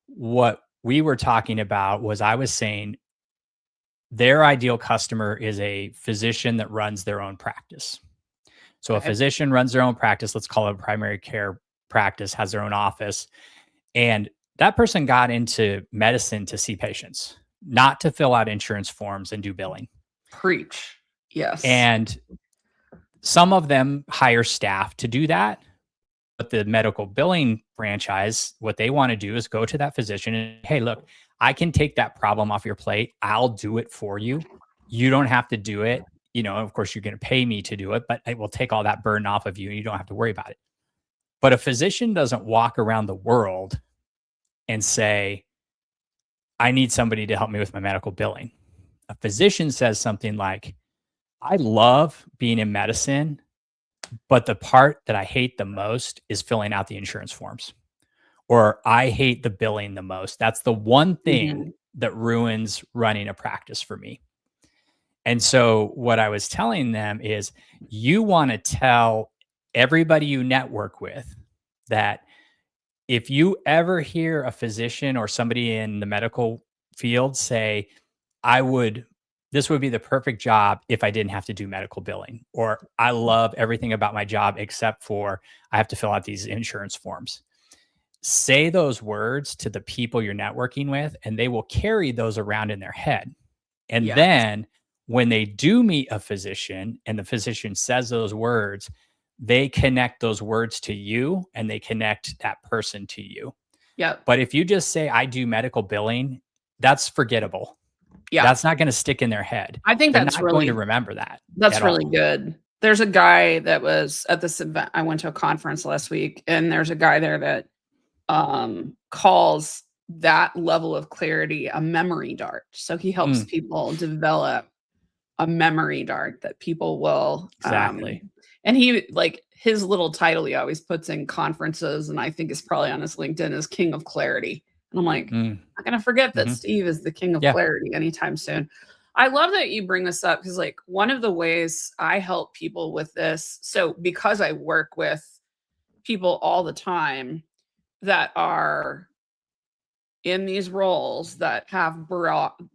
B: what we were talking about was I was saying their ideal customer is a physician that runs their own practice. So a
A: Okay.
B: physician runs their own practice, let's call it a primary care practice, has their own office. And that person got into medicine to see patients, not to fill out insurance forms and do billing.
A: Preach. Yes.
B: And some of them hire staff to do that. But the medical billing franchise, what they want to do is go to that physician and, hey, look, I can take that problem off your plate. I'll do it for you. You don't have to do it. Of course, you're going to pay me to do it, but I will take all that burden off of you and you don't have to worry about it. But a physician doesn't walk around the world and say, I need somebody to help me with my medical billing. A physician says something like, I love being in medicine, but the part that I hate the most is filling out the insurance forms. Or I hate the billing the most. That's the one thing
A: Mhm.
B: that ruins running a practice for me. And so what I was telling them is you want to tell everybody you network with that if you ever hear a physician or somebody in the medical field say, I would, this would be the perfect job if I didn't have to do medical billing, or I love everything about my job except for I have to fill out these insurance forms. Say those words to the people you're networking with, and they will carry those around in their head. And
A: Yes.
B: then when they do meet a physician and the physician says those words, they connect those words to you and they connect that person to you.
A: Yep.
B: But if you just say, I do medical billing, that's forgettable.
A: Yeah.
B: That's not going to stick in their head.
A: I think
B: They're not going to remember that
A: that's
B: at
A: really
B: all.
A: good. There's a guy that was at this event. I went to a conference last week, and there's a guy there that calls that level of clarity a memory dart. So he helps
B: Mm,
A: people develop a memory dart that people will
B: exactly.
A: and he like his little title he always puts in conferences and I think is probably on his LinkedIn is King of Clarity. And I'm like,
B: Mm,
A: I'm not gonna forget that
B: hmm.
A: Steve is the King of
B: Yeah.
A: Clarity anytime soon. I love that you bring this up because like one of the ways I help people with this, so because I work with people all the time that are in these roles that have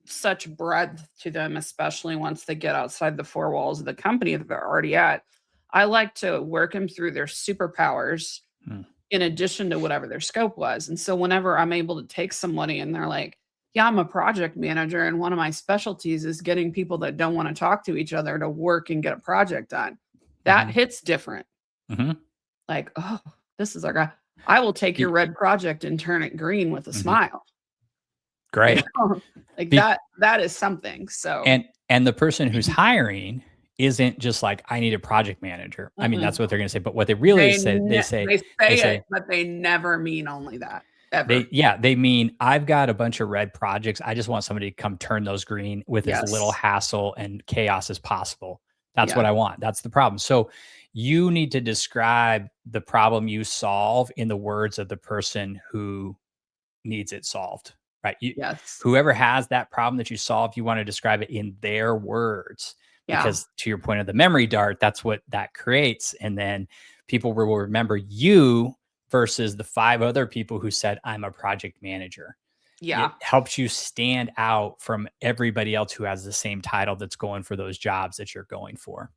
A: such breadth to them, especially once they get outside the four walls of the company that they're already at. I like to work them through their superpowers
B: Mm,
A: in addition to whatever their scope was. And so whenever I'm able to take somebody and they're like, yeah, I'm a project manager, and one of my specialties is getting people that don't want to talk to each other to work and get a project done. That
B: Mhm.
A: hits different.
B: Mhm.
A: Like, oh, this is our guy. I will take your
B: Y
A: red project and turn it green with a
B: Mhm.
A: smile. You
B: Great.
A: know, like
B: Be
A: that is something. So,
B: and the person who's hiring isn't just like, "I need a project manager." I mean, that's
A: mm-mm.
B: what they're gonna say, but what they really say,
A: They
B: they
A: say it,
B: say
A: but they never mean only that ever.
B: they mean, "I've got a bunch of red projects. I just want somebody to come turn those green with as little
A: Yes.
B: hassle and chaos as possible. That's what
A: Yeah.
B: I want. That's the problem." So, you need to describe the problem you solve in the words of the person who needs it solved, right?
A: Yes.
B: Whoever has that problem that you solve, you want to describe it in their words,
A: Yeah.
B: because to your point of the memory dart, that's what that creates. And then people will remember you versus the five other people who said, "I'm a project manager." It
A: Yeah.
B: helps you stand out from everybody else who has the same title that's going for those jobs that you're going for.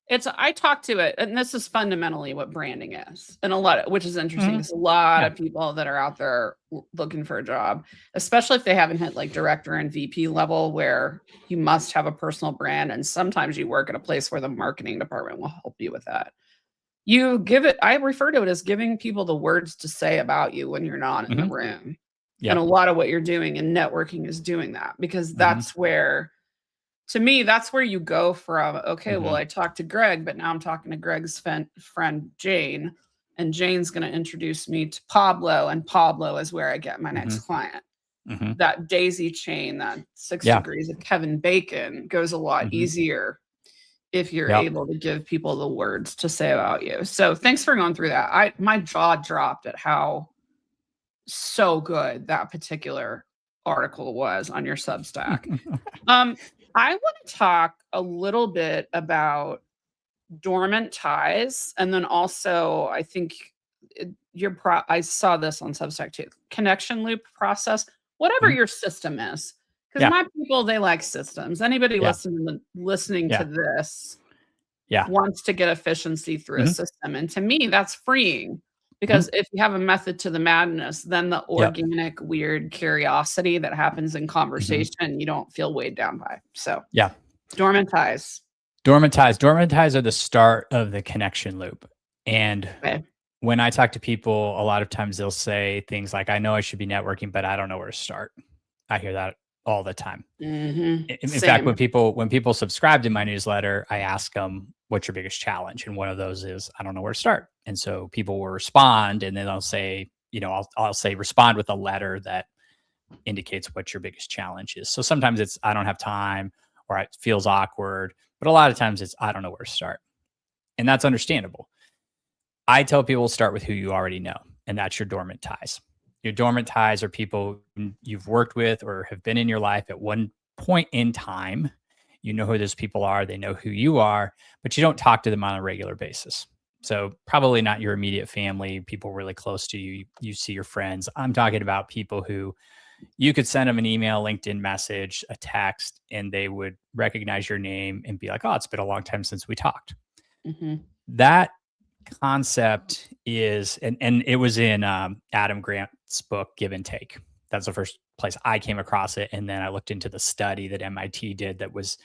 A: I talk to it, and this is fundamentally what branding is, and which is interesting
B: Mhm.
A: because a lot
B: Yeah.
A: of people that are out there looking for a job, especially if they haven't hit like director and VP level, where you must have a personal brand, and sometimes you work at a place where the marketing department will help you with that. You give it. I refer to it as giving people the words to say about you when you're not in the
B: Mhm.
A: room, and a
B: Yep.
A: lot of what you're doing in networking is doing that because
B: Mhm.
A: that's where to me, that's where you go from, okay, well,
B: Mhm.
A: I talked to Greg, but now I'm talking to Greg's friend Jane, and Jane's going to introduce me to Pablo, and Pablo is where I get my next
B: Mhm.
A: client.
B: Mhm.
A: That daisy chain, that six
B: Yeah.
A: degrees of Kevin Bacon goes a lot
B: Mhm.
A: easier if you're
B: Yep.
A: able to give people the words to say about you. So thanks for going through that. My jaw dropped at how so good that particular article was on your Substack. Um, I want to talk a little bit about dormant ties, and then also I think I saw this on Substack too. Connection loop process, whatever
B: Mhm.
A: your system is, because
B: Yeah.
A: my people they like systems. Anybody
B: Yeah.
A: listening to
B: Yeah.
A: this
B: Yeah.
A: wants to get efficiency through a
B: Mhm.
A: system, and to me, that's freeing.
B: Mhm.
A: Because if you have a method to the madness, then the
B: Yep.
A: organic, weird curiosity that happens in
B: Mhm.
A: conversation, you don't feel weighed down by. So,
B: Yeah.
A: dormant ties.
B: Dormant ties are the start of the connection loop. And
A: Okay.
B: when I talk to people, a lot of times they'll say things like, "I know I should be networking, but I don't know where to start." I hear that all the time.
A: Mhm.
B: In fact,
A: Same.
B: when people subscribe to my newsletter, I ask them, "What's your biggest challenge?" And one of those is, "I don't know where to start." And so people will respond, and then I'll say, I'll say respond with a letter that indicates what your biggest challenge is. So sometimes it's, "I don't have time," or "It feels awkward," but a lot of times it's, "I don't know where to start," and that's understandable. I tell people start with who you already know, and that's your dormant ties. Your dormant ties are people you've worked with or have been in your life at one point in time. You know who those people are, they know who you are, but you don't talk to them on a regular basis. So, probably not your immediate family, people really close to you. You see your friends. I'm talking about people who you could send them an email, LinkedIn message, a text, and they would recognize your name and be like, "Oh, it's been a long time since we talked."
A: Mhm.
B: That concept is, and it was in Adam Grant's book Give and Take. That's the first place I came across it, and then I looked into the study that MIT did that was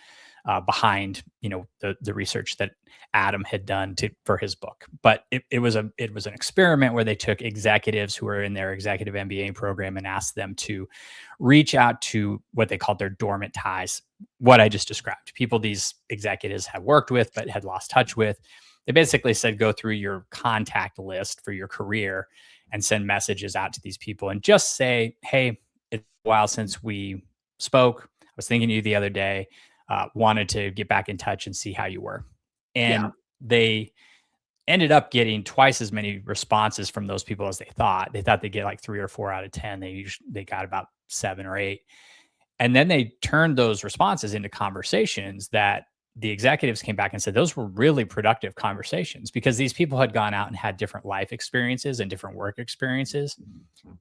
B: behind the research that Adam had done for his book. But it was an experiment where they took executives who were in their executive MBA program and asked them to reach out to what they called their dormant ties, what I just described, people these executives had worked with but had lost touch with. They basically said, go through your contact list for your career and send messages out to these people and just say, "Hey, it's a while since we spoke. I was thinking of you the other day. Wanted to get back in touch and see how you were."
A: Yeah.
B: And they ended up getting twice as many responses from those people as they thought. They thought they'd get like 3 or 4 out of 10. They got about 7 or 8. And then they turned those responses into conversations that the executives came back and said those were really productive conversations, because these people had gone out and had different life experiences and different work experiences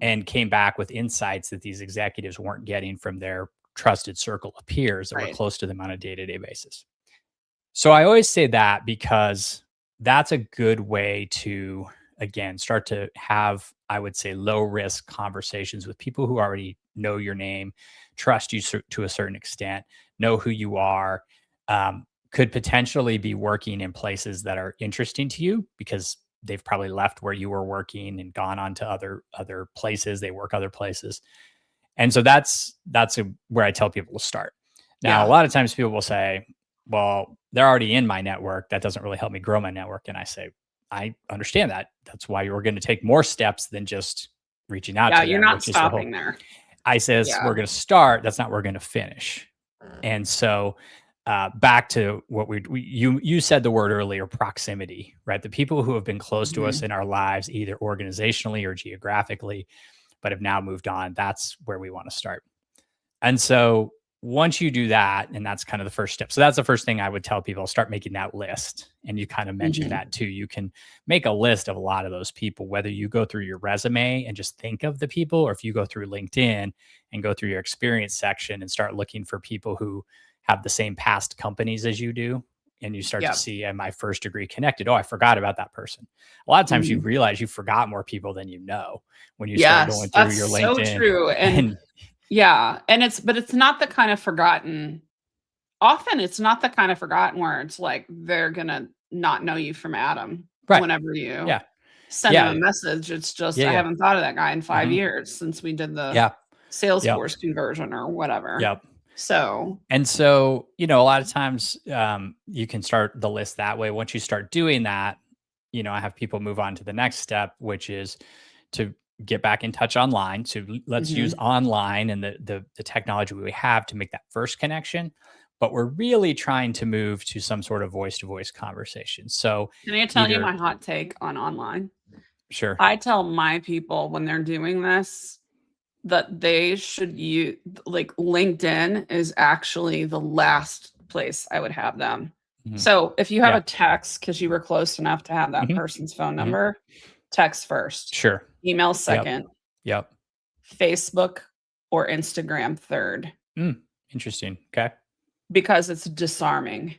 B: and came back with insights that these executives weren't getting from their trusted circle of peers that were
A: Right.
B: close to them on a day-to-day basis. So I always say that because that's a good way to again, start to have, I would say, low risk conversations with people who already know your name, trust you to a certain extent, know who you are, could potentially be working in places that are interesting to you because they've probably left where you were working and gone on to other places. They work other places. And so where I tell people to start. Now, a lot of times people will say, well, they're already in my network. That doesn't really help me grow my network. And I say, I understand that. That's why you're going to take more steps than just reaching out to them.
A: You're not stopping there.
B: I says, we're going to start. That's not where we're going to finish. And so back to what you said the word earlier, proximity, right? The people who have been close to us in our lives, either organizationally or geographically, but have now moved on, that's where we want to start. And so once you do that, and that's kind of the first step. So that's the first thing I would tell people, start making that list. And you kind of mentioned that too. You can make a list of a lot of those people, whether you go through your resume and just think of the people, or if you go through LinkedIn and go through your experience section and start looking for people who have the same past companies as you do. And you start to see, am I first degree connected? Oh, I forgot about that person. A lot of times you realize you forgot more people than you know when you start going through your LinkedIn.
A: So true. And it's not the kind of forgotten. Often it's not the kind of forgotten where it's like they're gonna not know you from Adam whenever you send them a message. It's just I haven't thought of that guy in 5 years since we did the Salesforce conversion or whatever. So,
B: a lot of times you can start the list that way. Once you start doing that, I have people move on to the next step, which is to get back in touch online. So let's use online and the technology we have to make that first connection. But we're really trying to move to some sort of voice-to-voice conversation. So
A: can I tell you my hot take on online?
B: Sure.
A: I tell my people when they're doing this, that they should use, like, LinkedIn is actually the last place I would have them. So if you have a text, because you were close enough to have that person's phone number, text first.
B: Sure.
A: Email second.
B: Yep.
A: Facebook or Instagram third.
B: Interesting. Okay.
A: Because it's disarming.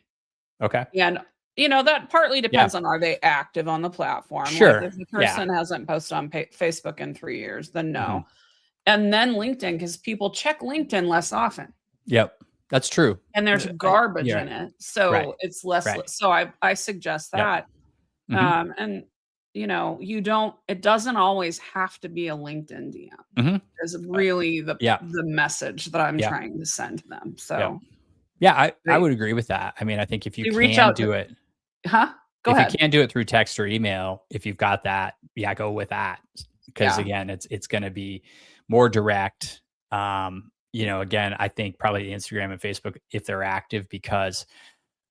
B: Okay.
A: And that partly depends on, are they active on the platform?
B: Sure.
A: Like if the person hasn't posted on Facebook in 3 years, then no. And then LinkedIn, because people check LinkedIn less often.
B: Yep, that's true.
A: And there's garbage in it. So it's less. So I suggest that. And, it doesn't always have to be a LinkedIn DM. Is really the message that I'm trying to send to them. So,
B: I would agree with that. I mean, I think if you can do it.
A: Go ahead.
B: If you can't do it through text or email, if you've got that, go with that. Because again, it's going to be more direct. Again, I think probably Instagram and Facebook, if they're active, because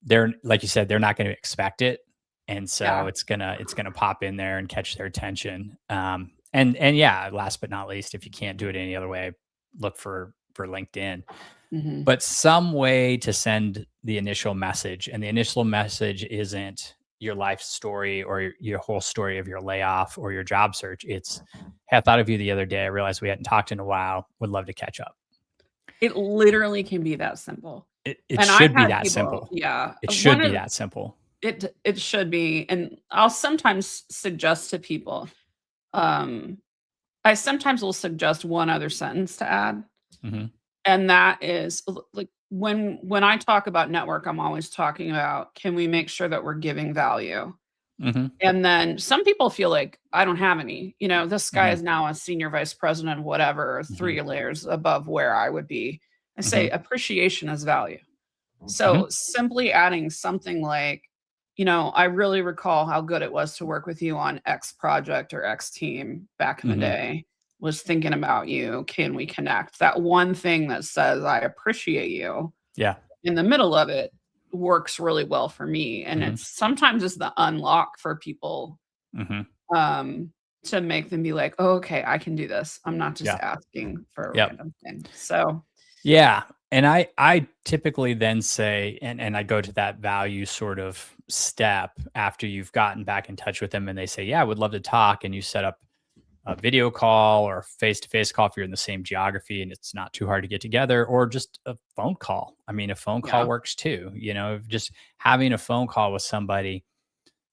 B: they're, like you said, they're not going to expect it. And so it's gonna pop in there and catch their attention. And last but not least, if you can't do it any other way, look for LinkedIn. But some way to send the initial message, and the initial message isn't your life story or your whole story of your layoff or your job search. It's, hey, I thought of you the other day. I realized we hadn't talked in a while. Would love to catch up.
A: It literally can be that simple.
B: It should be that simple. Yeah. It should be that simple.
A: It should be. And I'll sometimes suggest to people, I sometimes will suggest one other sentence to add. And that is, like, when I talk about network, I'm always talking about, can we make sure that we're giving value? And then some people feel like, I don't have any, this guy is now a senior vice president, whatever, 3 layers above where I would be. I say appreciation is value. So simply adding something like, I really recall how good it was to work with you on X project or X team back in the day. Was thinking about you. Can we connect? That one thing that says, I appreciate you. In the middle of it works really well for me. And it's sometimes it's the unlock for people to make them be like, oh, okay, I can do this. I'm not just asking for a random thing. So
B: and I typically then say, and I go to that value sort of step after you've gotten back in touch with them and they say, I would love to talk, and you set up a video call or face-to-face call if you're in the same geography and it's not too hard to get together, or just a phone call. I mean, a phone call works too. Just having a phone call with somebody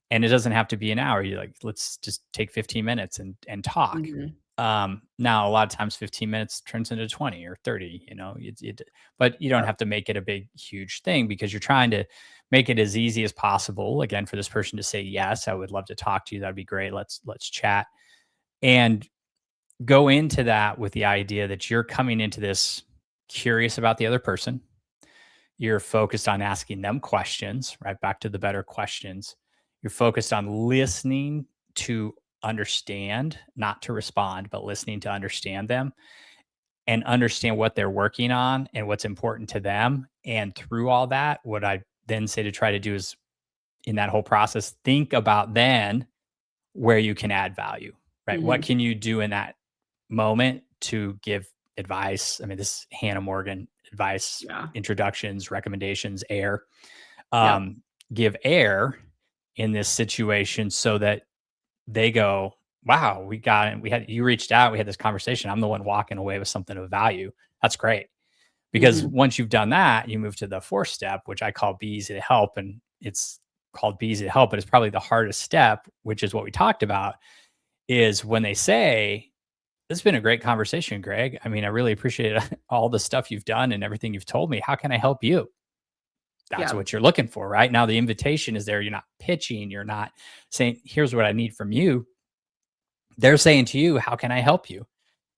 B: And it doesn't have to be an hour. You're like, let's just take 15 minutes and talk.
A: Mhm.
B: Now a lot of times 15 minutes turns into 20 or 30, but you don't
A: Yep.
B: have to make it a big, huge thing because you're trying to make it as easy as possible. Again, for this person to say, yes, I would love to talk to you. That'd be great. Let's chat and go into that with the idea that you're coming into this curious about the other person. You're focused on asking them questions, right? Back to the better questions. You're focused on listening to understand, not to respond, but listening to understand them and understand what they're working on and what's important to them. And through all that, what I then say to try to do is in that whole process, think about then where you can add value, right? What
A: Mhm.
B: can you do in that moment to give advice? I mean, this is Hannah Morgan advice,
A: Yeah.
B: introductions, recommendations, air.
A: Yep.
B: Um, give air in this situation so that they go, wow, we got it. You reached out, we had this conversation. I'm the one walking away with something of value. That's great. Because
A: Mhm.
B: once you've done that, you move to the fourth step, which I call be easy to help. And it's called be easy to help, but it's probably the hardest step, which is what we talked about, is when they say, this has been a great conversation, Greg. I mean, I really appreciate all the stuff you've done and everything you've told me. How can I help you? That's
A: Yeah.
B: what you're looking for, right? Now the invitation is there. You're not pitching. You're not saying, here's what I need from you. They're saying to you, how can I help you?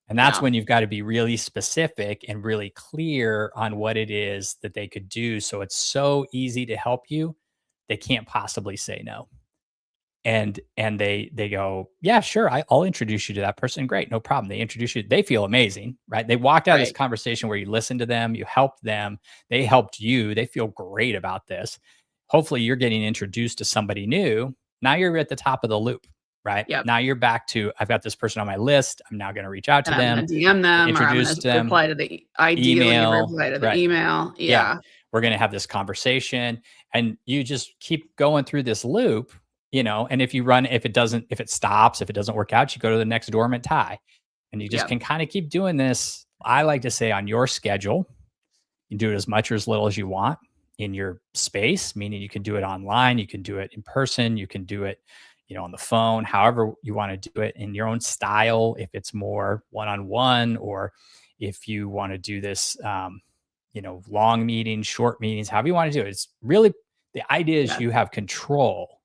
B: And that's
A: Yeah.
B: when you've got to be really specific and really clear on what it is that they could do. So it's so easy to help you. They can't possibly say no. And they go, yeah, sure, I'll introduce you to that person. Great, no problem. They introduce you. They feel amazing, right? They walked out of this
A: Right.
B: conversation where you listened to them, you helped them, they helped you. They feel great about this. Hopefully, you're getting introduced to somebody new. Now you're at the top of the loop, right?
A: Yep.
B: Now you're back to I've got this person on my list. I'm now going to reach out to
A: And I'm
B: them,
A: gonna DM them, or I'm
B: introduce
A: gonna
B: them,
A: reply to the ideally
B: email,
A: reply to the
B: right?
A: email.
B: Yeah,
A: Yeah.
B: we're going to have this conversation and you just keep going through this loop, and if it stops, if it doesn't work out, you go to the next dormant tie and you just
A: Yep.
B: can kind of keep doing this. I like to say on your schedule, you do it as much or as little as you want in your space, meaning you can do it online, you can do it in person, you can do it, on the phone, however you want to do it in your own style. If it's more one-on-one, or if you want to do this, long meetings, short meetings, however you want to do it. It's really the idea is
A: Yeah.
B: you have control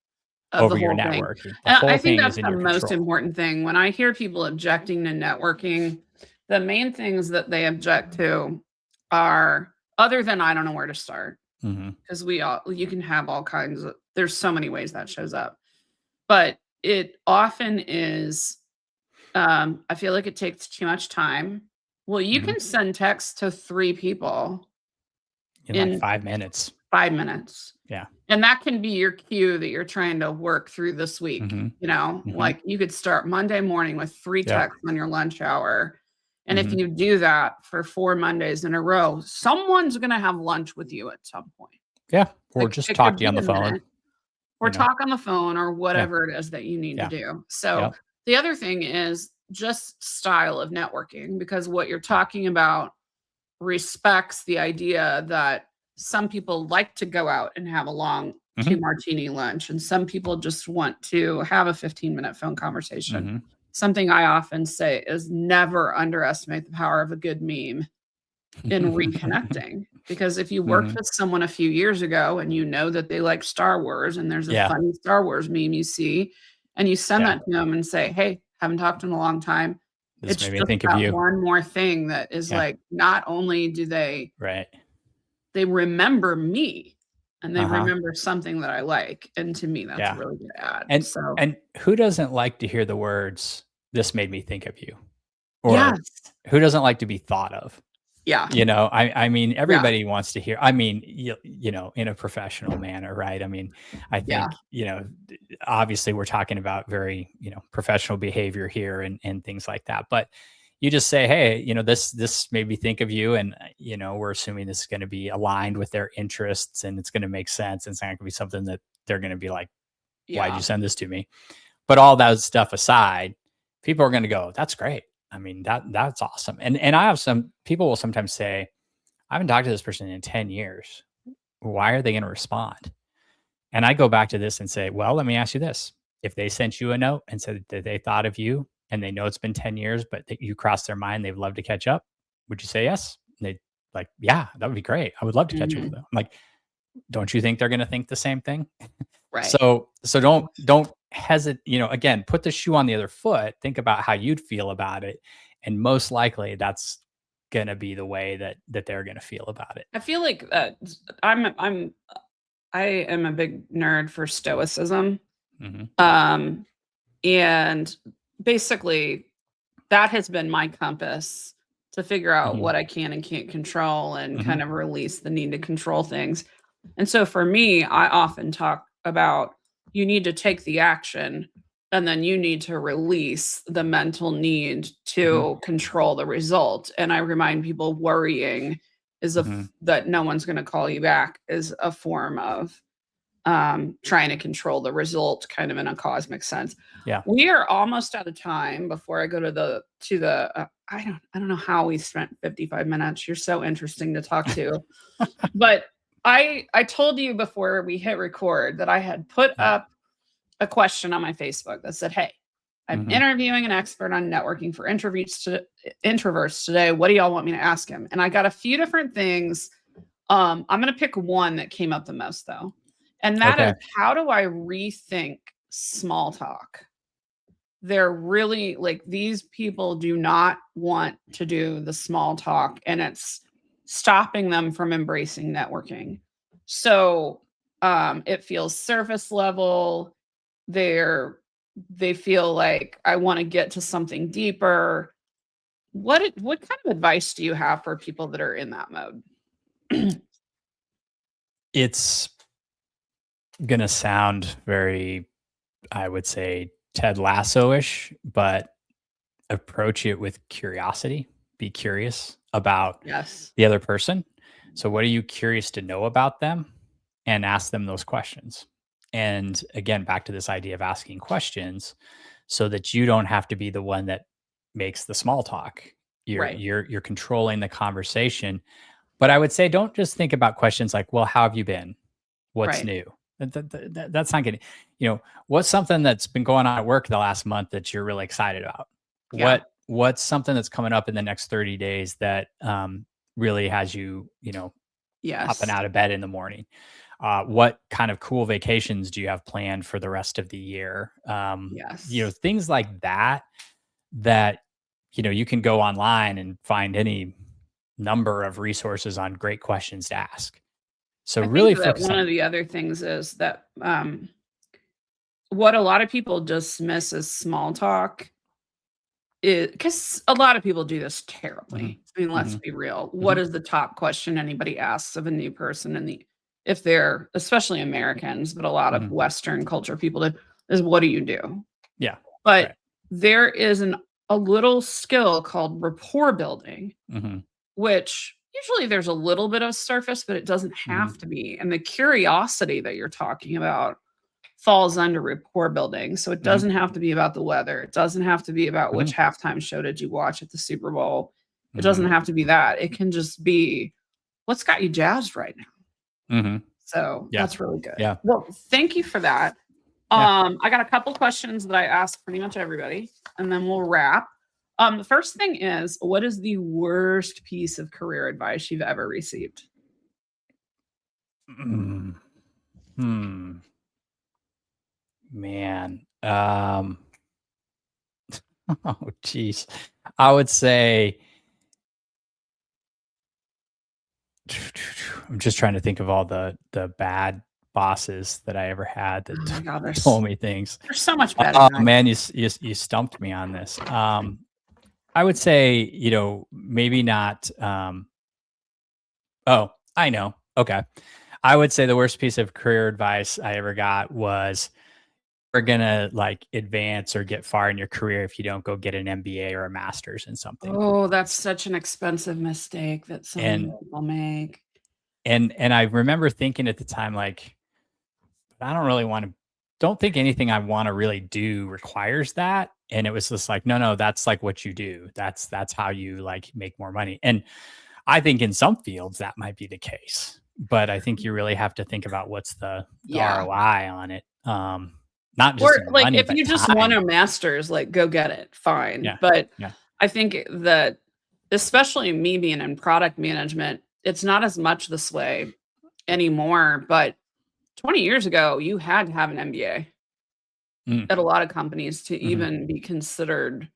A: Of the
B: over your
A: whole thing.
B: networking. The
A: And
B: whole
A: I think
B: thing is
A: that's
B: in
A: the
B: your
A: most
B: control.
A: important thing. When I hear people objecting to networking, the main things that they object to are, other than I don't know where to start,
B: Mhm.
A: because you can have all kinds of, there's so many ways that shows up. But it often is, I feel like it takes too much time. Well, you
B: Mhm.
A: can send text to 3 people
B: In like
A: in
B: 5 minutes.
A: 5 minutes.
B: Yeah.
A: And that can be your cue that you're trying to work through this week.
B: Mhm. Mhm.
A: Like you could start Monday morning with 3
B: Yep.
A: texts on your lunch hour. And if
B: Mhm.
A: you do that for 4 Mondays in a row, someone's going to have lunch with you at some point.
B: Yeah. Or
A: Like
B: just
A: it
B: talk
A: could
B: to you on
A: be
B: the
A: a
B: phone,
A: minute, or
B: you know?
A: talk on the phone, or
B: Yeah.
A: whatever it is that you need to
B: Yeah.
A: do. So
B: Yep.
A: the other thing is just style of networking, because what you're talking about respects the idea that some people like to go out and have a long
B: Mhm.
A: 2 martini lunch, and some people just want to have a 15-minute phone conversation.
B: Mhm.
A: Something I often say is never underestimate the power of a good meme in reconnecting, because if you worked
B: Mhm.
A: with someone a few years ago and you know that they like Star Wars and there's a
B: Yeah.
A: funny Star Wars meme you see, and you send
B: Yeah.
A: that to them and say, "Hey, haven't talked in a long time."
B: This
A: It's
B: made me
A: just
B: think of
A: that
B: you.
A: one more thing that is
B: Yeah.
A: like, not only do
B: Right.
A: they remember me, and they
B: Uh-huh.
A: remember something that I like, and to me, that's a
B: Yeah.
A: really good ad.
B: And
A: So
B: and who doesn't like to hear the words, "This made me think of you," or
A: yes.
B: who doesn't like to be thought of?
A: Yeah.
B: I mean,
A: Yeah.
B: everybody wants to hear. I mean, in a professional manner, right? I mean, I
A: Yeah.
B: think, obviously we're talking about very, professional behavior here and things like that. But you just say, hey, this made me think of you, and we're assuming this is going to be aligned with their interests, and it's going to make sense. And it's not going to be something that they're going to be like, why'd you
A: Yeah.
B: send this to me? But all that stuff aside, people are going to go, that's great. I mean, that's awesome. And I have some people will sometimes say, I haven't talked to this person in 10 years. Why are they going to respond? And I go back to this and say, well, let me ask you this. If they sent you a note and said that they thought of you and they know it's been 10 years, but that you crossed their mind, they'd love to catch up, would you say yes? And they like, yeah, that would be great. I would love to catch up with
A: Mhm.
B: them. I'm like, don't you think they're going to think the same thing?
A: Right.
B: So don't hesitate, again, put the shoe on the other foot, think about how you'd feel about it. And most likely that's going to be the way that they're going to feel about it.
A: I feel like I am a big nerd for stoicism.
B: Hmm.
A: Um, and basically that has been my compass to figure out
B: Hmm.
A: what I can and can't control and
B: Hmm.
A: kind of release the need to control things. And so for me, I often talk about you need to take the action and then you need to release the mental need
B: Hmm.
A: to control the result. And I remind people worrying is
B: Hmm.
A: that no one's going to call you back is a form of trying to control the result kind of in a cosmic sense.
B: Yeah.
A: We are almost out of time before I go to the I don't know how we spent 55 minutes. You're so interesting to talk to. But I told you before we hit record that I had put
B: Yeah.
A: up a question on my Facebook that said, "Hey, I'm
B: Hmm.
A: interviewing an expert on networking for introverts today. What do y'all want me to ask him?" And I got a few different things. I'm going to pick one that came up the most though. And that is,
B: Okay.
A: how do I rethink small talk? They're really like, these people do not want to do the small talk and it's stopping them from embracing networking. So it feels surface level. They feel like I want to get to something deeper. What kind of advice do you have for people that are in that mode?
B: It's going to sound very, I would say, Ted Lasso-ish, but approach it with curiosity. Be curious about
A: Yes.
B: the other person. So what are you curious to know about them? And ask them those questions. And again, back to this idea of asking questions so that you don't have to be the one that makes the small talk. You're
A: Right.
B: you're you're controlling the conversation. But I would say don't just think about questions like, well, how have you been? What's
A: Right.
B: new? That's not getting, what's something that's been going on at work the last month that you're really excited about?
A: Yeah.
B: What's something that's coming up in the next 30 days that really has you, hopping
A: Yes.
B: out of bed in the morning? What kind of cool vacations do you have planned for the rest of the year?
A: Yes.
B: Things like that, you can go online and find any number of resources on great questions to ask. So
A: I think
B: really
A: that
B: focus
A: one
B: on
A: of
B: that.
A: the other things is that what a lot of people dismiss as small talk is, because a lot of people do this
B: Mhm.
A: terribly. I mean, let's
B: Mhm.
A: be real. What
B: Mhm.
A: is the top question anybody asks of a new person? And if they're, especially Americans, but a lot of
B: Mhm.
A: Western culture people do, is what do you do?
B: Yeah.
A: But
B: Right.
A: there is a little skill called rapport building,
B: Mhm.
A: which usually there's a little bit of surface, but it doesn't
B: Mhm.
A: have to be. And the curiosity that you're talking about falls under rapport building. So it
B: Mhm.
A: doesn't have to be about the weather. It doesn't have to be about
B: Mhm.
A: which halftime show did you watch at the Super Bowl. It
B: Mhm.
A: doesn't have to be that. It can just be what's got you jazzed right now.
B: Mhm.
A: So
B: Yeah.
A: that's really good.
B: Yeah.
A: Well, thank you for that.
B: Yeah.
A: I got a couple questions that I ask pretty much everybody, and then we'll wrap. The first thing is, what is the worst piece of career advice you've ever received?
B: Mm. Hmm. Man. Oh, geez. I would say I'm just trying to think of all the bad bosses that I ever had
A: Oh
B: that
A: my God,
B: told me things.
A: there's so much bad
B: Oh
A: advice.
B: man, you stumped me on this. I would say, maybe not. Oh, I know. Okay, I would say the worst piece of career advice I ever got was we're gonna like advance or get far in your career if you don't go get an MBA or a master's in something.
A: Oh, that's such an expensive mistake that so many
B: And
A: people make.
B: and I remember thinking at the time, like, I don't really want to. Don't think anything I want to really do requires that. And it was just like, no, no, that's like what you do. That's how you like make more money. And I think in some fields that might be the case. but I think you really have to think about what's the
A: Yeah.
B: ROI on it. Not just
A: Or
B: in
A: like
B: money,
A: if
B: but
A: you just want
B: time.
A: a master's, like go get it, fine.
B: Yeah.
A: But
B: Yeah.
A: I think that especially me being in product management, it's not as much this way anymore. But 20 years ago, you had to have an MBA
B: Mm.
A: at a lot of companies to
B: Mhm.
A: even be considered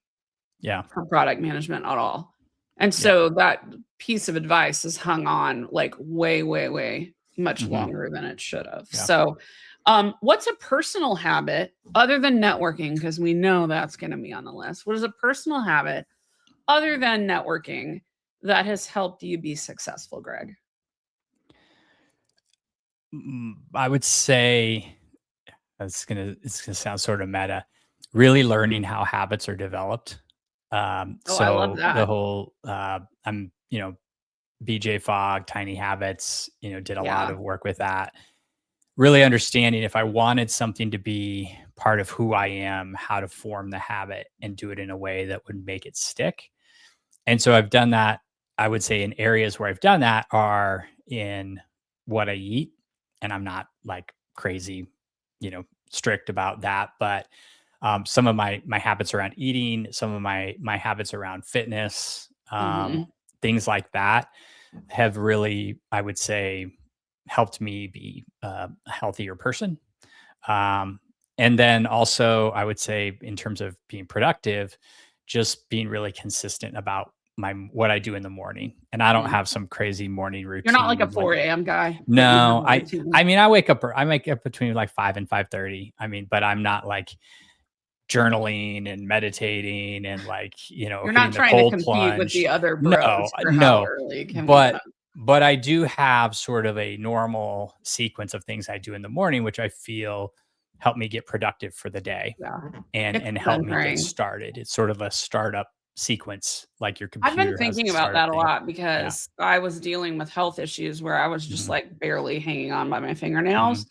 B: Yeah.
A: for product management at all. And
B: Yeah.
A: so that piece of advice is hung on like way, way, way much
B: Mhm.
A: longer than it should have.
B: Yeah.
A: So, what's a personal habit other than networking? Because we know that's going to be on the list. What is a personal habit other than networking that has helped you be successful, Greg?
B: I would say it's gonna sound sort of meta. Really learning how habits are developed.
A: Oh, I love
B: So the
A: that.
B: whole I'm BJ Fogg, Tiny Habits, did a lot
A: Yeah.
B: of work with that. Really understanding if I wanted something to be part of who I am, how to form the habit and do it in a way that would make it stick. And so I've done that. I would say in areas where I've done that are in what I eat. And I'm not like crazy, strict about that. But some of my habits around eating, some of my habits around fitness,
A: Hmm.
B: things like that have really, I would say, helped me be a healthier person. Um, and then also, I would say, in terms of being productive, just being really consistent about what I do in the morning. And I don't have some crazy morning
A: You're not like a
B: routine. Like,
A: 4 a.m. guy, but you have
B: no,
A: a
B: I
A: routine.
B: I mean, I wake up between like 5 and 5:30. I mean, but I'm not like journaling and meditating and like
A: You're not
B: hitting the
A: trying to
B: cold
A: compete with
B: plunge.
A: the other
B: No,
A: bros for how
B: no,
A: early can we get
B: but
A: up.
B: I do have sort of a normal sequence of things I do in the morning, which I feel help me get productive for the day
A: Yeah.
B: and
A: It's
B: help me get
A: centering.
B: started. It's sort of a startup sequence, like your
A: I've been
B: computer has
A: thinking
B: its
A: about
B: start
A: that a
B: thing.
A: lot
B: Yeah.
A: because I was dealing with health issues where I was just
B: Hmm.
A: like barely hanging on by my
B: Hmm.
A: fingernails.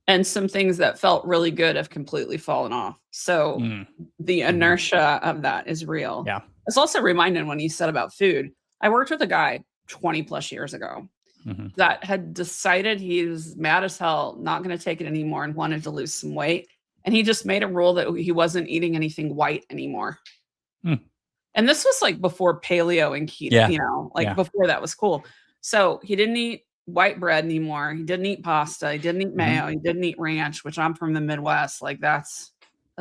A: And some things that felt really good have completely fallen off. So
B: Mm.
A: the
B: Hmm.
A: inertia of that is real.
B: Yeah.
A: It's also reminded when you said about food. I worked with a guy 20 plus years ago
B: Hmm.
A: that had decided he was mad as hell, not going to take it anymore, and wanted to lose some weight. And he just made a rule that he wasn't eating anything white anymore.
B: Mm.
A: And this was like before paleo and keto,
B: Yeah.
A: like
B: Yeah.
A: before that was cool. So he didn't eat white bread anymore. He didn't eat pasta. He didn't eat
B: Hmm.
A: mayo. He didn't eat ranch, which I'm from the Midwest. Like that's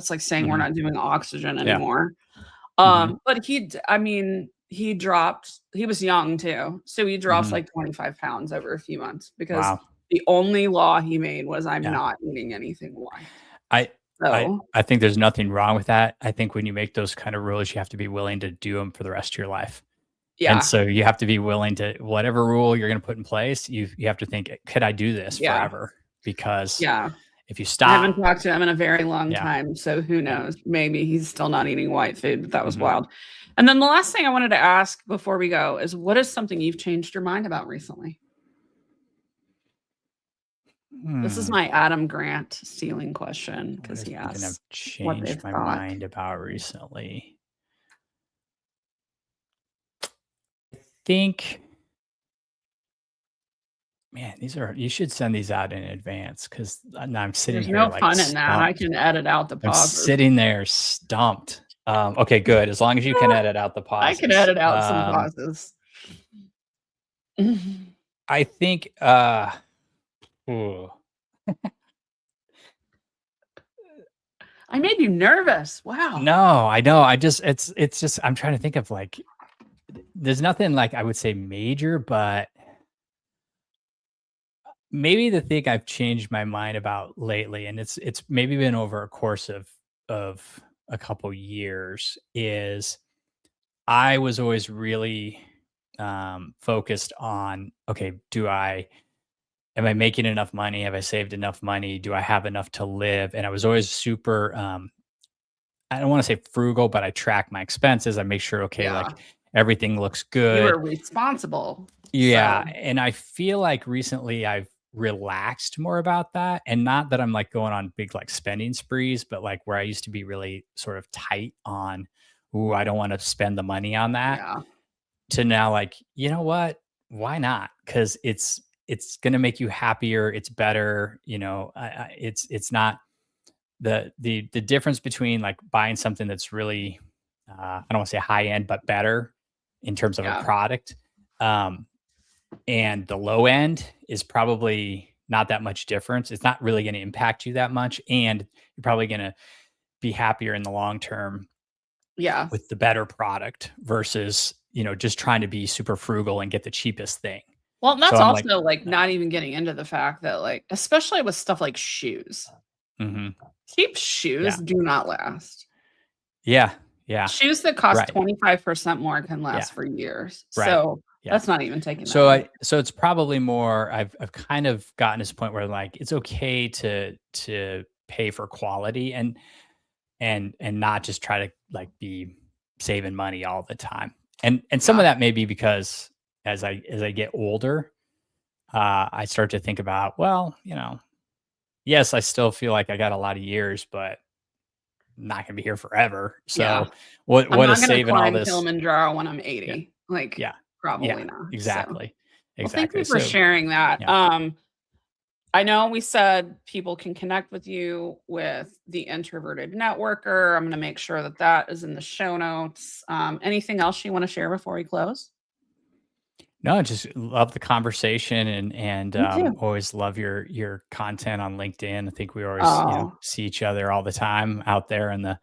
A: like saying we're
B: Hmm.
A: not doing oxygen
B: Yeah.
A: anymore.
B: Hmm.
A: But I mean, he dropped, he was young too. So he dropped
B: Hmm.
A: like 25 pounds over a few months because
B: Wow.
A: the only law he made was I'm
B: Yeah.
A: not eating anything white.
B: I I
A: So
B: I think there's nothing wrong with that. I think when you make those kind of rules, you have to be willing to do them for the rest of your life. And
A: yeah,
B: so you have to be willing to whatever rule you're going to put in place, you have to think, could I do this
A: yeah,
B: forever? Because
A: yeah.
B: if you
A: I
B: stop,
A: haven't talked to him in a very long
B: yeah,
A: time, so who
B: yeah.
A: knows? Maybe he's still not eating white food, but that was
B: Hmm.
A: wild. And then the last thing I wanted to ask before we go is what is something you've changed your mind about recently? This is
B: Hmm.
A: my Adam Grant stealing question
B: What
A: because
B: is
A: he
B: something I've
A: asks what
B: changed
A: they've
B: my
A: thought.
B: mind about recently? Think, man, you should send these out in advance because I'm sitting
A: There's
B: here
A: no
B: like
A: fun in that. I
B: stumped.
A: can edit out the
B: I'm
A: pauses.
B: sitting there stumped. Okay, good. As long as you can edit out the
A: I can
B: pauses.
A: edit out some pauses.
B: I think ooh.
A: I made you nervous. Wow.
B: No, I know. It's just I'm trying to think of like there's nothing like I would say major, but maybe the thing I've changed my mind about lately, and it's maybe been over a course of a couple years, is I was always really focused on okay, am I making enough money? Have I saved enough money? Do I have enough to live? And I was always super I don't want to say frugal, but I track my expenses. I make sure, okay,
A: Yeah.
B: like everything looks
A: You
B: good.
A: were responsible.
B: Yeah.
A: So,
B: And I feel like recently I've relaxed more about that. And not that I'm like going on big like spending sprees, but like where I used to be really sort of tight on, ooh, I don't want to spend the money on that,
A: yeah.
B: to now like, you know what? Why not? Because it's going to make you happier. It's better. It's not the difference between like buying something that's really, I don't want to say high end, but better in terms of a
A: Yeah.
B: product. And the low end is probably not that much difference. It's not really going to impact you that much. And you're probably going to be happier in the long term
A: Yeah.
B: with the better product versus, just trying to be super frugal and get the cheapest thing.
A: Well, and
B: So
A: that's
B: I'm like,
A: also, like, not even getting into the fact that, like, especially with stuff like shoes,
B: mhm,
A: cheap shoes
B: yeah,
A: do not last.
B: yeah, yeah,
A: Shoes that cost
B: right,
A: 25% more can
B: yeah,
A: last for years.
B: right,
A: So,
B: yeah.
A: that's not even taking that
B: So
A: into.
B: it's probably more. I've kind of gotten to this point where like it's okay to pay for quality and not just try to like be saving money all the time. And some
A: Yeah.
B: of that may be because as I get older, I start to think about, well, yes, I still feel like I got a lot of years, but I'm not gonna be here forever.
A: Yeah.
B: So what
A: I'm
B: what
A: not
B: is
A: gonna
B: saving all
A: climb
B: this?
A: Kilimanjaro when I'm
B: Yeah,
A: 80. Like,
B: yeah, yeah,
A: probably not. So,
B: exactly,
A: well, thank
B: exactly.
A: you for
B: So
A: sharing that.
B: yeah.
A: I know we said people can connect with you with the Introverted Networker. I'm gonna make sure that that is in the show notes. Anything else you wanna share before we close?
B: No, just love the conversation and
A: Me too.
B: always love your content on LinkedIn. I think we always,
A: Oh,
B: see each other all the time out there in the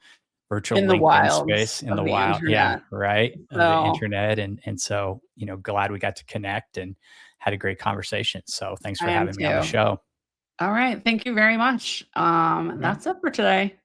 B: virtual
A: in the
B: LinkedIn
A: wilds
B: space in
A: of
B: the
A: the
B: wild. Yeah,
A: internet.
B: right. Of the
A: So,
B: internet. And so, glad we got to connect and had a great conversation. So thanks
A: I
B: for
A: am
B: having me on the
A: too.
B: show.
A: All right. Thank you very much.
B: Yeah.
A: That's it for today.